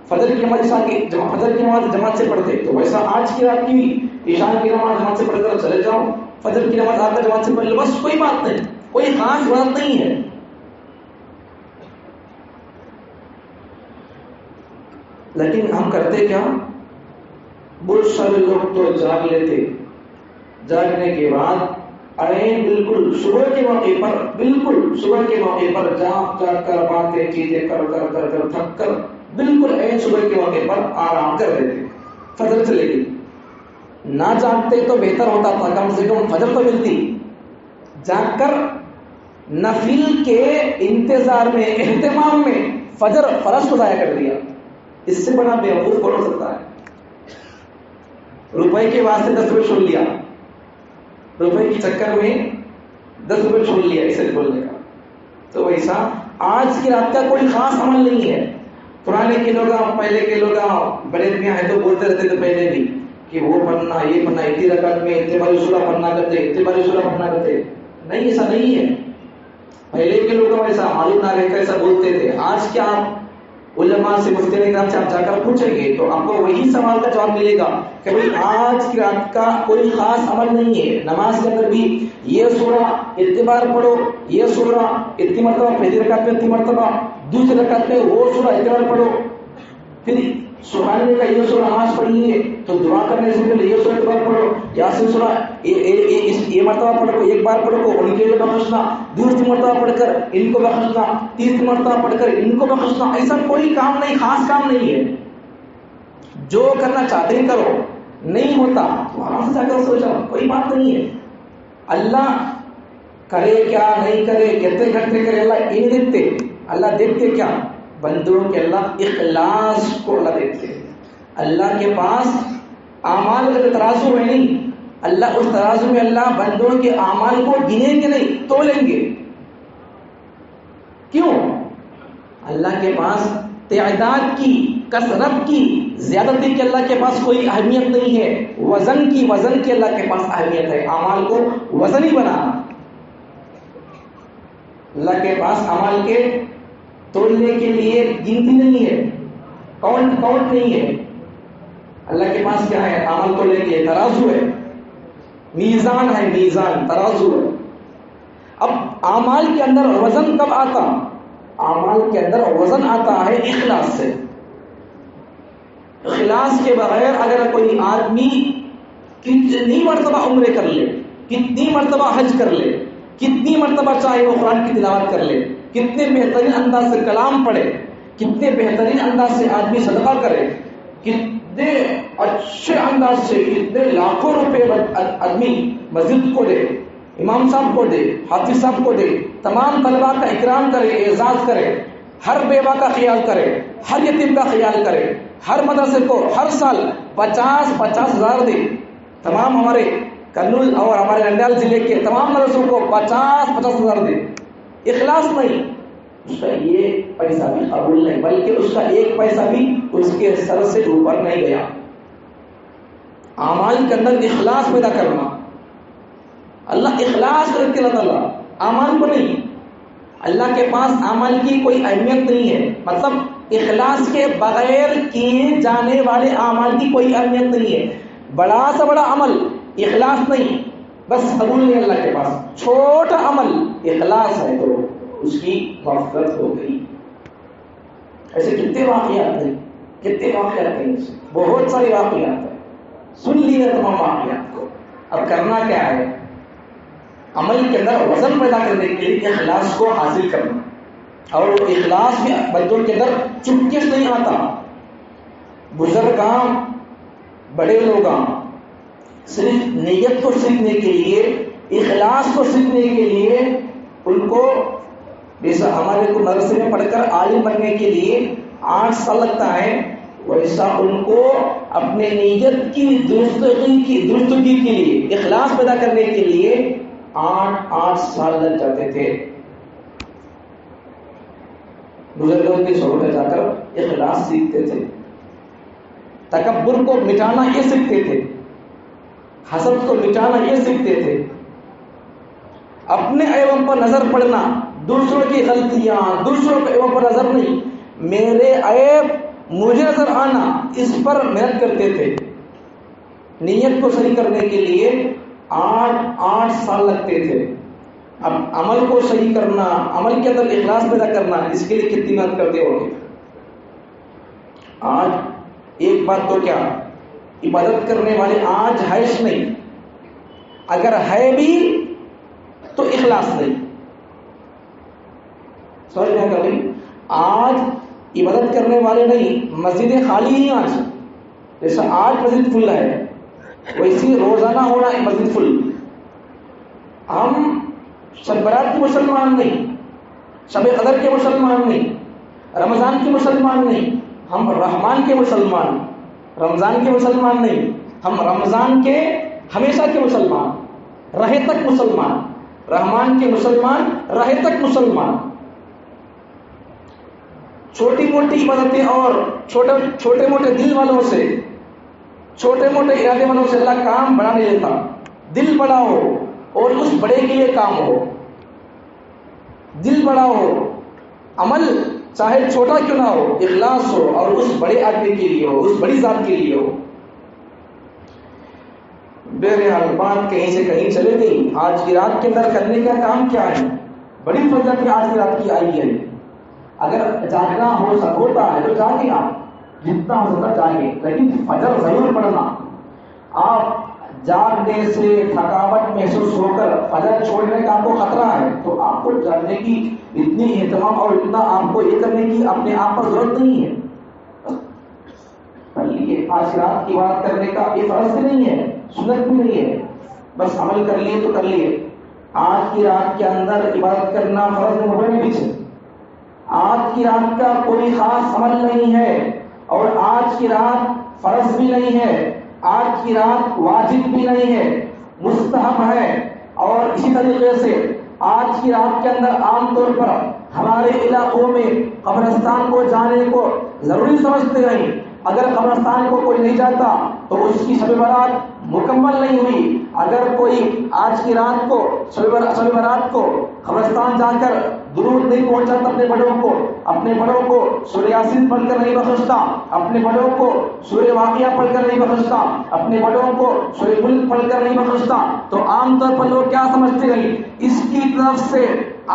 فجر کی نماز جماعت سے پڑھتے، تو ویسا آج کی رات کی عشاء کی نماز جماعت سے پڑھ کر چلے جاؤ، فجر کی نماز آپ جماعت سے پڑھ لو، بس کوئی بات نہیں، کوئی خاص بات نہیں ہے۔ لیکن ہم کرتے کیا، بہت سارے لوگ تو جاگ لیتے، جاگنے کے بعد بالکل صبح کے موقع پر، بالکل صبح کے موقع پر جاگ کر باتیں چیزیں کر تھک کر بالکل صبح کے موقع پر آرام کر دیتے، فجر چلے گی۔ نہ جاگتے تو بہتر ہوتا تھا، کم سے کم فجر تو ملتی۔ جاگ کر نفل کے انتظار میں، اہتمام میں فجر فرض کو ضائع کر دیا، اس سے بڑا بیوقوف کون ہو سکتا ہے؟ روپے کے واسطے 10 روپے چھوڑ لیا، روپے کے چکر میں 10 روپے چھوڑ لیا اسے بولنے کا۔ تو ویسا آج کی رات کا کوئی خاص عمل نہیں ہے۔ پرانے کے لوگ، پہلے کے لوگ بڑے میاں ہے تو بولتے رہتے تھے پہلے بھی کہ وہ پڑھنا، یہ پڑھنا، اتنی رکعت میں اتنے باری سورہ پڑھنا کرتے، اتنے باری سورہ پڑھنا کرتے۔ نہیں، ایسا نہیں ہے۔ پہلے کے لوگ ایسا معلوم نہ رہتا، ایسا بولتے تھے۔ آج کیا آپ علماء سے، مفتی کرام سے آپ جا کر پوچھیں گے تو آپ کو وہی سوال کا جواب ملے گا کہ بھائی آج کی رات کا کوئی خاص عمل نہیں ہے۔ نماز کے اندر بھی یہ سورہ اتنی بار پڑھو، یہ سورہ اتنی مرتبہ، پہلی رکعت میں اتنی مرتبہ، دوسری رکعت میں وہ سورہ اتنی بار پڑھو، پھر سبحان کا یہ سورہ نماز پڑھیے تو دعا کرنے سے پہلے یہ سورہ بار پڑھو، یاسین سورہ یہ مرتبہ پڑھ کر ایک بار پڑھ کر ان کے لیے بخشنا، دوسری مرتبہ پڑھ کر ان کو بخشنا، تیسری مرتبہ پڑھ کر ان کو بخشنا۔ ایسا کوئی کام نہیں، خاص کام نہیں ہے۔ جو کرنا چاہتے ہیں کرو، نہیں ہوتا تو آرام سے جا کر سو جاؤ، کوئی بات نہیں ہے۔ اللہ کرے کیا نہیں کرے، کتنے گھنٹے کرے، اللہ یہ نہیں دیکھتے۔ اللہ دیکھتے کیا؟ بندوں کے اللہ اخلاص کو اللہ دیکھتے ہیں۔ اللہ کے پاس اعمال کا ترازو ہے نہیں، اللہ اس ترازو میں اللہ بندوں کے اعمال کو گنے کے نہیں تولیں گے. کیوں؟ اللہ کے پاس تعداد کی، کثرت کی، زیادتی کی اللہ کے پاس کوئی اہمیت نہیں ہے. وزن کی اللہ کے پاس اہمیت ہے. اعمال کو وزن ہی بنانا. اللہ کے پاس اعمال کے تولنے کے لیے گنتی نہیں ہے، کاؤنٹ نہیں ہے. اللہ کے پاس کیا ہے؟ اعمال تولنے کے لیے ترازو ہے، میزان ہے، میزان ترازو ہے. اب اعمال کے اندر وزن کب آتا؟ اعمال کے اندر وزن آتا ہے اخلاص سے. اخلاص کے بغیر اگر کوئی آدمی کتنی مرتبہ عمرے کر لے، کتنی مرتبہ حج کر لے، کتنی مرتبہ چاہے وہ قرآن کی تلاوت کر لے، کتنے بہترین انداز سے کلام پڑھے، کتنے بہترین انداز سے آدمی صدقہ کرے، کتنے اچھے انداز سے کتنے لاکھوں روپے آدمی مسجد کو دے، امام صاحب کو دے، حافظ صاحب کو دے، تمام طلباء کا اکرام کرے، اعزاز کرے، ہر بیوہ کا خیال کرے، ہر یتیم کا خیال کرے، ہر مدرسے کو ہر سال 50,000 ہزار دے، تمام ہمارے کرنول اور ہمارے ننیال ضلع کے تمام مدرسوں کو 50,000 ہزار دے. اخلاص نہیں، اس کا یہ پیسہ بھی قبول نہیں، بلکہ اس کا ایک پیسہ بھی اس کے سر سے اوپر نہیں گیا. اعمال کے اندر اخلاص پیدا کرنا. اللہ اخلاص کرتے اللہ تعالیٰ، اعمال کو نہیں. اللہ کے پاس اعمال کی کوئی اہمیت نہیں ہے، مطلب اخلاص کے بغیر کیے جانے والے اعمال کی کوئی اہمیت نہیں ہے. بڑا سے بڑا عمل اخلاص نہیں، بس قبول نہیں اللہ کے پاس. چھوٹا عمل اخلاص ہے تو اس کی مغفرت ہو گئی. ایسے کتنے واقعات ہیں، کتنے واقعات ہیں، بہت سارے واقعات ہیں. سن لیے تمام واقعات کو. اب کرنا کیا ہے؟ عمل کے اندر وزن پیدا کرنے کے لیے اخلاص کو حاصل کرنا. اور وہ اخلاص بھی بندوں کے اندر چپکے سے نہیں آتا. بزرگاں، بڑے لوگاں صرف نیت کو سیکھنے کے لیے، اخلاص کو سیکھنے کے لیے ان کو جیسا ہمارے کو مدرسے میں پڑھ کر عالم بننے کے لیے 8 سال لگتا ہے، ویسا ان کو اپنے نیت کی درستگی کے لیے، اخلاص پیدا کرنے کے لیے 8 سال لگ جاتے تھے. بزرگوں کی صحبت میں جا کر اخلاص سیکھتے تھے، تکبر کو مٹانا یہ سیکھتے تھے، حسد کو مٹانا یہ سیکھتے تھے، اپنے عیبوں پر نظر پڑنا، دوسروں کی غلطیاں، دوسروں کے عیبوں پر نظر نہیں، میرے عیب مجھے نظر آنا، اس پر محنت کرتے تھے. نیت کو صحیح کرنے کے لیے 8 سال لگتے تھے. اب عمل کو صحیح کرنا، عمل کے اندر اخلاص پیدا کرنا، اس کے لیے کتنی محنت کرتے ہو گے. آج ایک بات تو کیا، عبادت کرنے والے آج حیش نہیں، اگر ہے بھی تو اخلاص نہیں. سمجھ میں کبھی آج عبادت کرنے والے نہیں، مسجدیں خالی ہیں. آج جیسا آج مسجد فل ہے ویسی روزانہ ہونا ہے مسجد فل. ہم شب برات کے مسلمان نہیں، شب قدر کے مسلمان نہیں، رمضان کے مسلمان نہیں، ہم رحمان کے مسلمان، رمضان کے مسلمان نہیں، ہم رمضان کے ہمیشہ کے مسلمان، رہے تک مسلمان، رحمان کے مسلمان، رہے تک مسلمان. چھوٹی موٹی عبادتیں اور چھوٹے موٹے دل والوں سے، چھوٹے موٹے ارادے والوں سے اللہ کام بڑا نہیں لیتا. دل بڑا ہو اور اس بڑے کے لیے کام ہو. دل بڑا ہو، عمل چاہے چھوٹا کیوں نہ ہو، اخلاص ہو اور اس بڑے آدمی کے لیے ہو، اس بڑی ذات کے لیے ہو. بہرحال بات کہیں سے کہیں چلے گئی. آج کی رات کے اندر کرنے کا کام کیا ہے؟ بڑی فضیلت آج کی رات کی آئی ہے. اگر جاگنا ہوتا ہے تو جاگے آپ، جتنا ہو سکتا جاگے، لیکن فجر ضرور پڑھنا. آپ جاگنے سے تھکاوٹ محسوس ہو کر فجر چھوڑنے کا آپ کو خطرہ ہے تو آپ کو جاگنے کی اتنی اہتمام اور اتنا آپ کو یہ کرنے کی اپنے آپ پر ضرورت نہیں ہے. آج رات کی بات کرنے کا یہ فرض بھی نہیں ہے، سنت بھی نہیں ہے، بس عمل کر لیے تو کر لیے. آج کی رات کے اندر عبادت کرنا فرض مبنی پیچھے. آج کی رات کا کوئی خاص عمل نہیں ہے اور آج کی رات فرض بھی نہیں ہے، آج کی رات واجب بھی نہیں ہے. مستحب ہے. اور اسی طریقے سے آج کی رات کے اندر عام طور پر ہمارے علاقوں میں قبرستان کو جانے کو ضروری سمجھتے ہیں. اگر قبرستان کو کوئی نہیں جاتا تو اس کی شب برات مکمل نہیں ہوئی. اگر کوئی آج کی رات کو شب برات کو قبرستان جا کر درود نہیں پہنچاتا اپنے بڑوں کو سورہ یاسین پڑھ کر نہیں بخشتا، اپنے بڑوں کو سورہ واقعہ پڑھ کر نہیں بخشتا، اپنے بڑوں کو سورہ ملک پڑھ کر نہیں بخشتا، تو عام طور پر لوگ کیا سمجھتے ہیں؟ اس کی طرف سے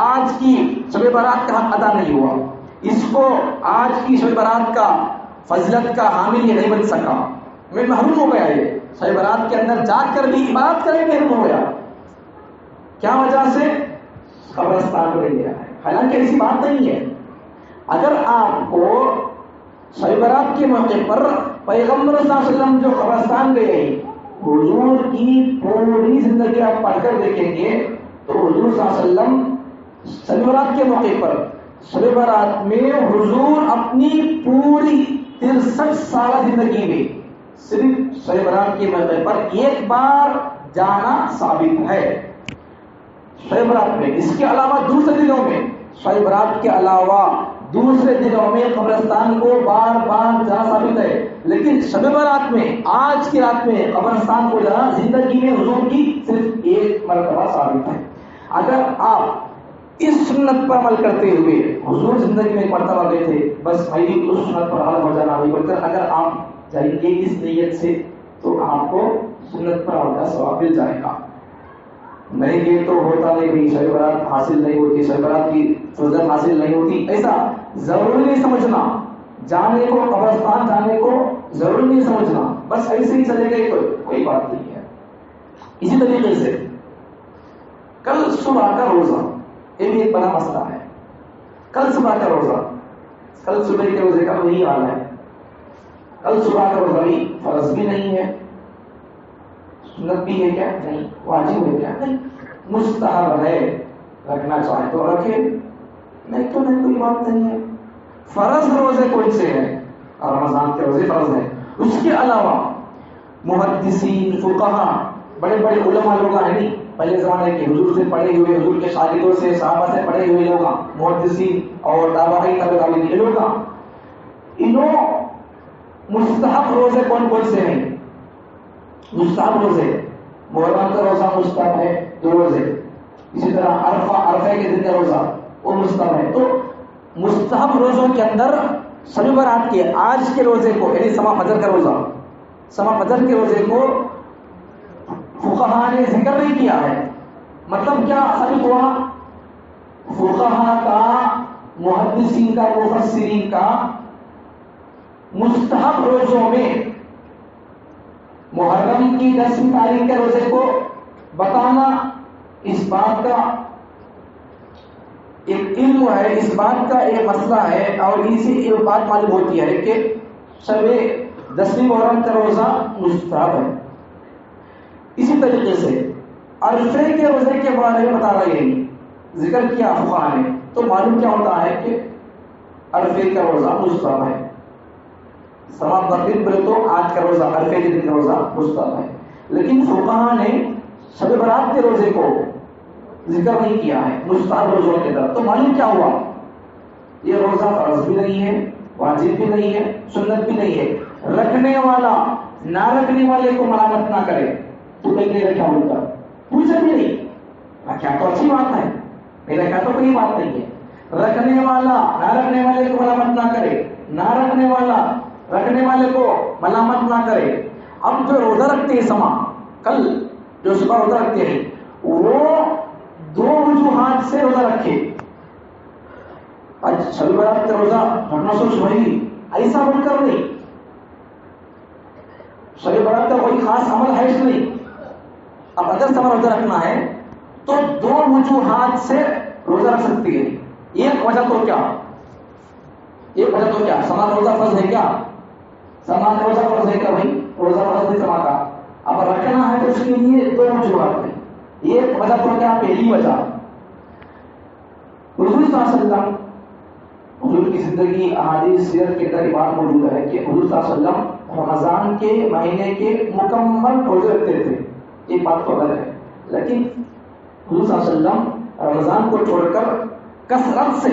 آج کی شب برات کا حق ادا نہیں ہوا، اس کو آج کی شب برات کا فضیلت کا حامل یہ نہیں بن سکا، میں محروم ہو گیا. یہ شب برات کے اندر جا کر بھی عبادت کرنے میں محروم ہو گیا. کیا وجہ سے؟ قبرستان کو نہیں گیا ہے. حالانکہ ایسی بات نہیں ہے. اگر آپ کو شب برات کے موقع پر پیغمبر صلی اللہ علیہ وسلم جو قبرستان گئے ہیں، حضور کی پوری زندگی آپ پڑھ کر دیکھیں گے تو حضور صلی اللہ علیہ وسلم شب برات کے موقع پر شب برات میں حضور اپنی پوری 63 سالہ زندگی میں صرف شب برات کے موقع پر ایک بار جانا ثابت ہے. شب برات میں، اس کے علاوہ دوسرے دنوں میں، شب برات کے علاوہ دوسرے دنوں میں قبرستان کو بار بار جانا ثابت ہے. لیکن شب برات میں، آج کی رات میں قبرستان کو جانا زندگی میں حضور کی صرف ایک مرتبہ ثابت ہے. اگر آپ اس سنت پر عمل کرتے ہوئے، حضور زندگی میں مرتبہ گئے تھے، بس میری اس سنت پر عمل ہو جانا نہیں بولتے. اگر آپ جائیں گے اس نیت سے تو آپ کو سنت پر عمل کا ثواب مل جائے گا. نہیں گئے تو ہوتا نہیں بھی، شب برات حاصل نہیں ہوتی، شب برات کی فضیلت حاصل نہیں ہوتی. ایسا ضروری نہیں سمجھنا، جانے کو قبرستان جانے کو ضروری نہیں سمجھنا، بس ایسے ہی چلے گئے تو کوئی بات نہیں ہے. اسی طریقے سے کل صبح کا روزہ، یہ بھی ایک بڑا مسئلہ ہے. کل صبح کا روزہ، کل صبح کے روزے کا وہی حال ہے. کل صبح کا روزہ بھی فرض بھی نہیں ہے، سنت بھی ہے کیا نہیں، واجب ہے کیا نہیں، مستحب ہے. رکھنا چاہے تو رکھے، نہیں تو نہیں، کوئی بات نہیں ہے. فرض روزے کون سے ہیں؟ رمضان کے روزے فرض ہیں. اس کے علاوہ محدثین، فقہاء، بڑے بڑے علماء لوگ ہیں نہیں، پہلے زمانے کے حضور سے پڑھے ہوئے، حضور کے شاگردوں سے، صحابہ سے پڑھے ہوئے لوگ، محدثین اور تابعین تابعین لوگ، انہوں مستحب روزے کون کون سے ہیں؟ مستحب روزے، محرم کا روزہ مستحب ہے، 2 روزے. اسی طرح عرفہ کے دن کا روزہ وہ مستحب ہے. تو مستحب روزوں کے اندر شب برات کے آج کے روزے کو، یعنی سما فجر کا روزہ، سما فجر کے روزے کو فقہاء نے ذکر نہیں کیا ہے. مطلب کیا ثابت ہوا؟ فقہاء کا، محدثین کا، مفسرین کا مستحب روزوں میں محرم کی 10ویں تاریخ کے روزے کو بتانا اس بات کا ایک علم ہے، اس بات کا ایک مسئلہ ہے، اور اسی ایک بات معلوم ہوتی ہے کہ شب 10ویں محرم کا روزہ مستحب ہے. اسی طریقے سے عرفے کے روزے کے بارے میں بتا رہے ہیں، ذکر کیا فقہاء نے، تو معلوم کیا ہوتا ہے کہ عرفے کا روزہ مستحب ہے. سما بقرعید بولے تو آج کا روزہ، عرفے کے دن کا روزہ مستحب ہے. لیکن فقہاء نے شب برات کے روزے کو ذکر نہیں کیا ہے مستحب روزوں کے طرف. تو معلوم کیا ہوا؟ یہ روزہ فرض بھی نہیں ہے، واجب بھی نہیں ہے، سنت بھی نہیں ہے. رکھنے والا نہ رکھنے والے کو ملامت نہ کرے، تو کہیں رکھا ہوگا، پوچھے بھی نہیں، رکھا تو اچھی بات ہے، نہیں رکھا تو کوئی بات نہیں ہے. رکھنے والا نہ رکھنے والے کو ملامت نہ کرے، نہ رکھنے والا رکھنے والے کو ملامت نہ کرے. اب جو روزہ رکھتے ہیں سما، کل جو صبح روزہ رکھتے ہیں، وہ 2 وجوہات سے روزہ رکھے. آج شب برات کا روزہ رکھنا سوچ وہی ایسا بول کر نہیں، شب برات کا کوئی خاص عمل ہے اس نہیں. اب اگر سما روزہ رکھنا ہے تو 2 وجوہات سے روزہ رکھ سکتی ہے. ایک وجہ تو کیا، ایک وجہ تو کیا، سما روزہ فرض ہے کیا، سما روزہ فرض ہے کیا بھائی، روزہ فرض ہے سما کا. اب رکھنا ہے تو اس کے لیے 2 وجوہات ہیں. ایک وجہ تو کیا، پہلی وجہ حضور صلی اللہ علیہ وسلم، حضور کی زندگی، احادیث، سیرت کے اندر بات موجود ہے کہ حضور صلی اللہ علیہ وسلم رمضان کے مہینے کے مکمل روزے رکھتے تھے. یہ بات تو الگ ہے. لیکن حضور صلی اللہ علیہ وسلم رمضان کو چھوڑ کر کثرت سے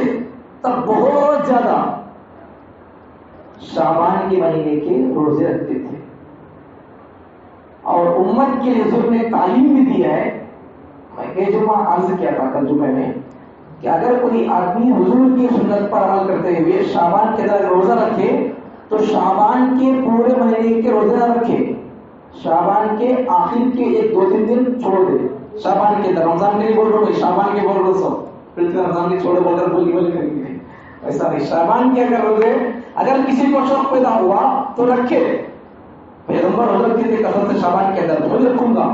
تب بہت زیادہ شعبان کے مہینے کے روزے رکھتے تھے. اور امت کے حضور نے تعلیم بھی دی ہے. میں یہ جمعہ عرض کیا تھا کل جمعے میں کہ اگر کوئی آدمی حضور کی سنت پر عمل کرتے ہوئے شعبان کے اندر روزہ رکھے تو شعبان کے پورے مہینے کے روزے نہ رکھے, شعبان کے آخر کے 1-2-3 دن چھوڑ دے. شعبان کے اندر, رمضان کے لیے بول رہا ہوں, شعبان کے بول رہا سب پھر رمضان کے چھوڑے بول کر بول کریں گے, ایسا نہیں. شعبان کے اگر روزے اگر کسی کو شوق پیدا ہوا تو رکھے. پیغمبر حضرت کی کثرت سے شعبان کے اندر روزے رکھوں گا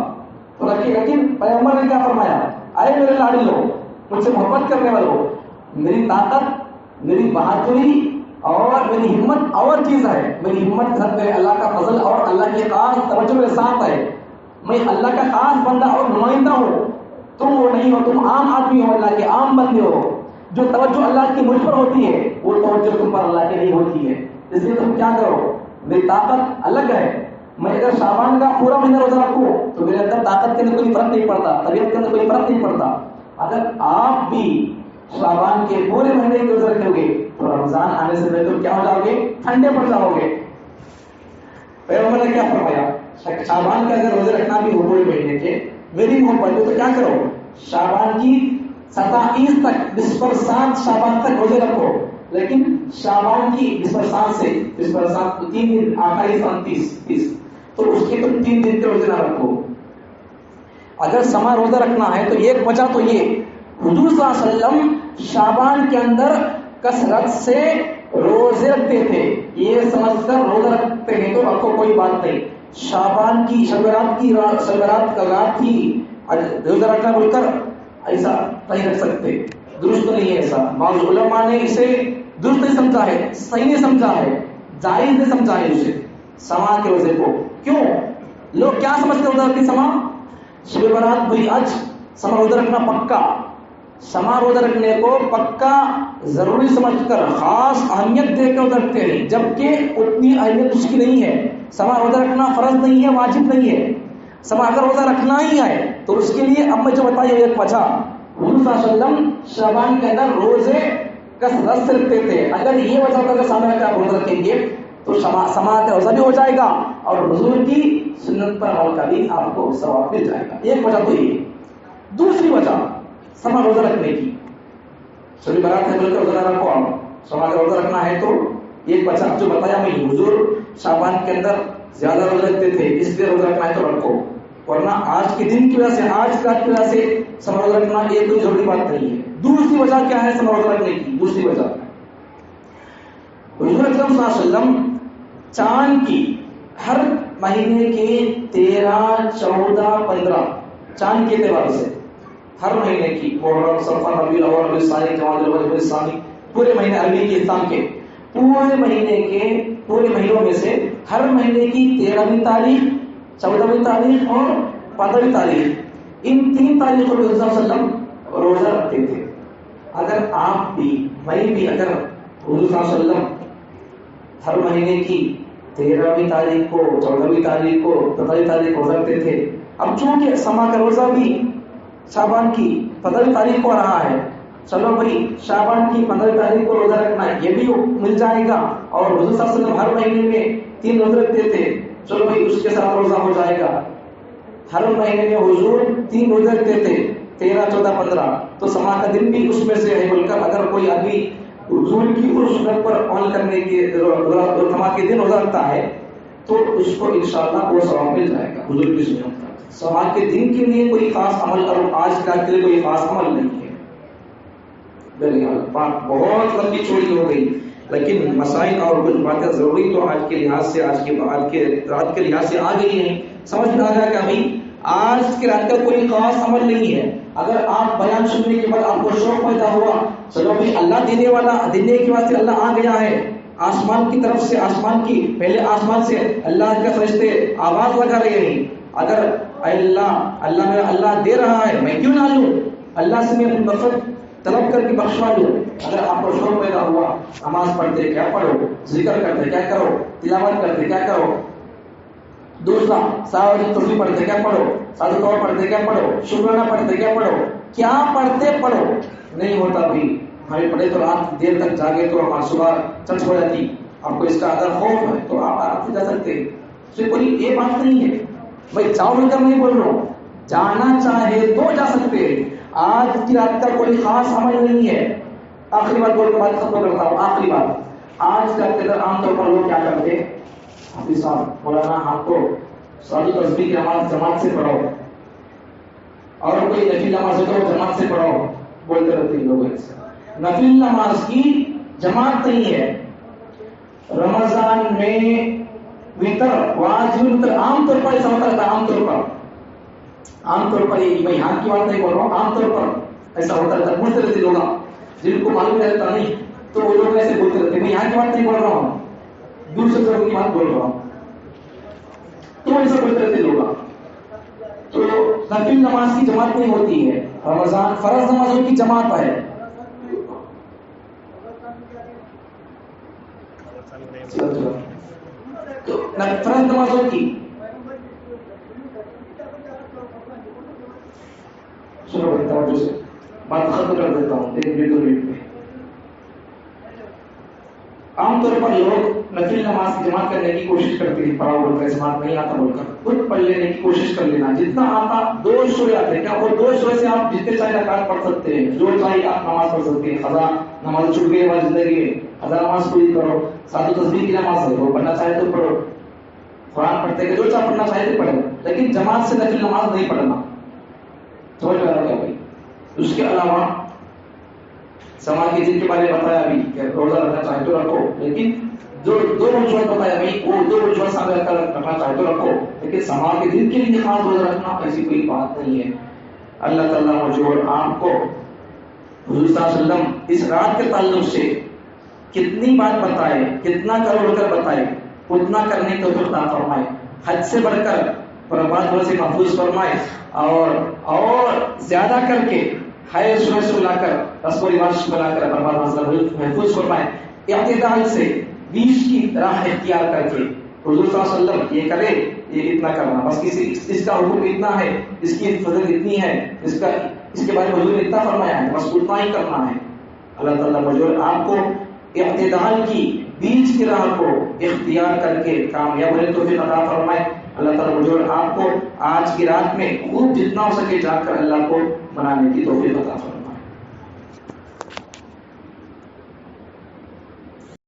تو رکھے. لیکن پیغمبر نے کیا فرمایا, آئے میرے لاڈی لو, مجھ سے محبت کرنے والوں, میری طاقت, میری بہادری اور میری ہمت اور چیز ہے. میری ہمت گھر پہ اللہ کا فضل اور اللہ کی خاص توجہ میرے ساتھ ہے. میں اللہ کا خاص بندہ اور نمائندہ ہوں, تم وہ نہیں ہو, تم عام آدمی ہو, اللہ کے عام بندے ہو. جو توجہ اللہ کی مجھ پر ہوتی ہے وہ توجہ تم پر اللہ کی نہیں ہوتی ہے. اس لیے تم کیا کرو, میری طاقت الگ ہے. میں اگر شعبان کا پورا مہینہ روزہ رکھوں تو میرے اندر طاقت کے اندر کوئی فرق نہیں پڑتا, طبیعت کے اندر کوئی فرق نہیں پڑتا. اگر آپ بھی شعبان کے پورے مہینے کے روزہ رکھو گے تو رمضان آنے سے پہلے کیا ہو جاؤ گے, ٹھنڈے پڑ جاؤ گے. پیغمبر نے کیا فرمایا, شعبان کا اگر روزے رکھنا بھی ہو پورے مہینے کے, میری محبت میں تو کیا کرو, شعبان کی 27 تک 20% شعبان تک روزے رکھو. لیکن شعبان کی 20% سے 20% 3 دن 28 29 30 تو اس کے تم 3 دن کے روزے نہ رکھو. اگر سما روزہ رکھنا ہے تو ایک وجہ تو یہ, حضور صلی اللہ علیہ وسلم شعبان کے اندر کثرت سے روزے رکھتے تھے. یہ سمجھ کر روزہ رکھتے ہیں تو رکھو, کوئی بات نہیں. شعبان کی شب برات کا رات تھی, روزہ رکھنا بول کر ایسا نہیں رکھ سکتے, درست نہیں ہے. ایسا بعض علماء نے اسے درست نہیں سمجھا ہے, صحیح نہیں سمجھا ہے, جائز نہیں سمجھا ہے اسے سما کے روزے کو. کیوں لوگ کیا سمجھتے ہیں روزہ کی سما, شب برات ہوئی آج سما روزہ رکھنا پکا, سما روزہ رکھنے کو پکا ضروری سمجھ کر خاص اہمیت دے کر رکھتے ہیں, جبکہ اتنی اہمیت اس کی نہیں ہے. سما روزہ رکھنا فرض نہیں ہے, واجب نہیں ہے. سما اگر روزہ رکھنا ہی ہے تو اس کے لیے اب میں جو بتائی ایک وجہ, حضور صلی اللہ علیہ وسلم شعبان کے اندر روزے کثرت سے رکھتے تھے. اگر یہ وجہ اگر سامنے کا روزہ رکھیں گے تو سما کا روزہ بھی ہو جائے گا اور حضور کی سنت پر عمل کا بھی آپ کو ثواب مل جائے گا. ایک وجہ تو یہ. دوسری وجہ سما روزہ رکھنے کی, شب برات ہے بول کر روزہ رکھو, آپ سما کا روزہ رکھنا ہے تو ایک وجہ جو بتایا میں, حضور شعبان کے اندر زیادہ روزہ رکھتے تھے اس لیے روزہ رکھنا ہے تو رکھو, ورنہ آج کے دن کی وجہ سے, آج رات کی وجہ سے سما روزہ رکھنا یہ کوئی ضروری بات نہیں ہے. دوسری وجہ کیا ہے سما روزہ رکھنے کی؟ دوسری وجہ حضور اکرم صلی اللہ علیہ وسلم چاند کی ہر مہینے کے 13 14 15 چاند کے اعتبار سے ہر مہینے کی محرم صفر ربیع الاول ربیع الثانی جمادی الاول ربیع الثانی پورے مہینے عربی کے اسلام کے پورے مہینے کے پورے مہینوں میں سے ہر مہینے کی 13ویں تاریخ 14ویں تاریخ اور 15ویں تاریخ, ان 3 تاریخوں میں حضور صلی اللہ علیہ وسلم روزہ رکھتے تھے. اگر آپ بھی میں بھی اگر حضور صلی اللہ علیہ وسلم ہر مہینے کی 13ویں تاریخ کو 14ویں تاریخ کو 15ویں تاریخ کو روزہ رکھتے تھے, اب چونکہ سما کا روزہ بھی شعبان کی 15ویں تاریخ کو رہا ہے, چلو بھائی شعبان کی 15ویں تاریخ کو روزہ رکھنا ہے یہ بھی مل جائے گا, اور حضور صلی اللہ علیہ وسلم ہر مہینے میں 3 روزے رکھتے تھے, چلو بھائی اس کے ساتھ روزہ ہو جائے گا. ہر مہینے میں حضور 3 روزے رکھتے تھے 13 14 15, تو سما کا دن بھی اس میں سے ہے بول کر اگر کوئی آدمی حضور کی اس سنت پر عمل کرنے کی سما کے دن روزہ رکھتا ہے تو اس کو انشاءاللہ وہ ثواب مل جائے گا. حضور کی سنت سما کے دن کے لیے کوئی خاص عمل اور آج کا کے لیے کوئی خاص عمل نہیں ہے. بہت لمبی چوڑی ہو گئی, لیکن مسائل اور کچھ باتیں ضروری تو آج کے لحاظ سے آج کے رات کے لحاظ سے آ گئی ہیں. سمجھ میں آ گیا کہ ابھی آج کے رات کا کوئی خاص عمل نہیں ہے. اگر آپ بیان سننے کے بعد آپ کو شوق پیدا ہوا, چلو بھائی اللہ دینے والا, دینے کے واسطے اللہ آ گیا ہے آسمان کی طرف سے, آسمان کی پہلے آسمان سے اللہ کے فرشتے آواز لگا رہے ہیں, اگر اللہ دے رہا ہے میں کیوں نہ لوں, اللہ سے میں اپنی مغفرت طلب کر کے بخشوا دو. اگر آپ کو شوق پیدا ہوا نماز پڑھتے کیا پڑھو, ذکر کرتے کیا کرو, تلاوت کرتے کیا کرو, دوسرا ساری تصویر پڑھتے کیا پڑھو، سادہ طور پڑھتے کیا پڑھو، شکرانہ پڑھتے کیا پڑھو، کیا پڑھتے پڑھو. نہیں ہوتا بھی ہمیں پڑھے تو رات دیر تک جاگے تو ہماری صبح چرچ ہو جاتی. آپ کو اس کا اگر خوف ہے تو آپ آرام سے جا سکتے ہیں. اس میں کوئی یہ بات نہیں ہے بھائی جاؤ بول کر نہیں بول رہا ہوں، جانا چاہے تو جا سکتے ہیں. آج کی رات کا کوئی خاص عمل نہیں ہے. آخری بات بول کے بات ختم کرتا ہوں. آخری بات، آج کل کے اندر عام طور پر لوگ کیا کرتے ہیں، حافظ صاحب مولانا ہم کو ساری تصویر کی نماز جماعت سے پڑھو اور کوئی نفل نماز ہے تو جماعت سے پڑھو بولتے رہتے ہیں لوگ. نفل نماز کی جماعت نہیں ہے. رمضان میں وطر واجب وطر عام طور پر ایسا ہوتا ہے. عام طور پر یہ میں یہاں کی بات نہیں بول رہا ہوں، عام طور پر ایسا ہوتا ہے. بولتے رہتے لوگ جن کو معلوم رہتا نہیں تو وہ لوگ ایسے بولتے رہتے. میں یہاں کی بات نہیں بول رہا ہوں، دوسرے طرف کی بات بول رہا ہوں. تو ایسا بولتے رہتے لوگ. تو نفل نماز کی جماعت نہیں ہوتی ہے. رمضان فرض نمازوں کی جماعت ہے. تو فرض نمازوں کی سنو توجہ سے بات ختم کر دیتا ہوں ایک ڈیڑھ منٹ میں. عام طور پر لوگ نفل نماز کی جماعت کرنے کی کوشش کرتے ہیں. پڑھا بول کر جماعت نہیں آتا بول کر خود پڑھ لینے کی کوشش کر لینا. جتنا آتا 2 سورے آتے ہیں. کیا وہ 2 سورے سے آپ جتنے چاہے رکعت پڑھ سکتے ہیں، جو چاہے آپ نماز پڑھ سکتے ہیں. قضا نماز چھوٹ گئی ہماری زندگی میں، قضا نماز پوری کرو. ساتھ تصویر کی نماز ہے وہ پڑھنا چاہے تو پڑھو. قرآن پڑھتے کہ جو چاہے پڑھنا چاہے تو پڑھو، لیکن جماعت سے نفل نماز نہیں پڑھنا. سمجھ میں آ رہا ہے بھائی؟ اس کے علاوہ سما کے دن کے بارے میں بتایا ابھی کہ روزہ رکھنا چاہے تو رکھو، لیکن جو 2 وجوہات بتایا بھائی وہ 2 وجوہات سامنے رکھ کر رکھنا چاہے تو رکھو، لیکن سما کے دن کے لیے خاص روزہ رکھنا ایسی کوئی بات نہیں ہے. اللہ تعالیٰ مجھے اور آپ کو حضور صلی اللہ علیہ وسلم اس رات کے تعلق سے کتنی بات بتائے، کتنا کرو کر بتائے، اتنا کرنے کی توفیق عطا فرمائے. حد سے بڑھ کر برباد سے محفوظ فرمائے اور زیادہ کر کے خیر سورج سے ملا کر رسم و رواج سے ملا کر برباد محفوظ فرمائے. اعتدال سے بیچ کی راہ اختیار کر کے حضور صلی اللہ علیہ وسلم یہ کرے یہ اتنا کرنا بس، اس کا حکم اتنا ہے، اس کی فضل اتنی ہے، اس کے بارے میں حضور نے اتنا فرمایا ہے، بس اتنا ہی کرنا ہے. اللہ تعالیٰ مجھے آپ کو اعتدال کی بیچ کی راہ کو اختیار کر کے کامیاب ہونے توفیق عطا فرمائے. اللہ تعالیٰ مجھے اور آپ کو آج کی رات میں خوب جتنا ہو سکے جا کر اللہ کو منانے کی توفیق عطا فرمائے.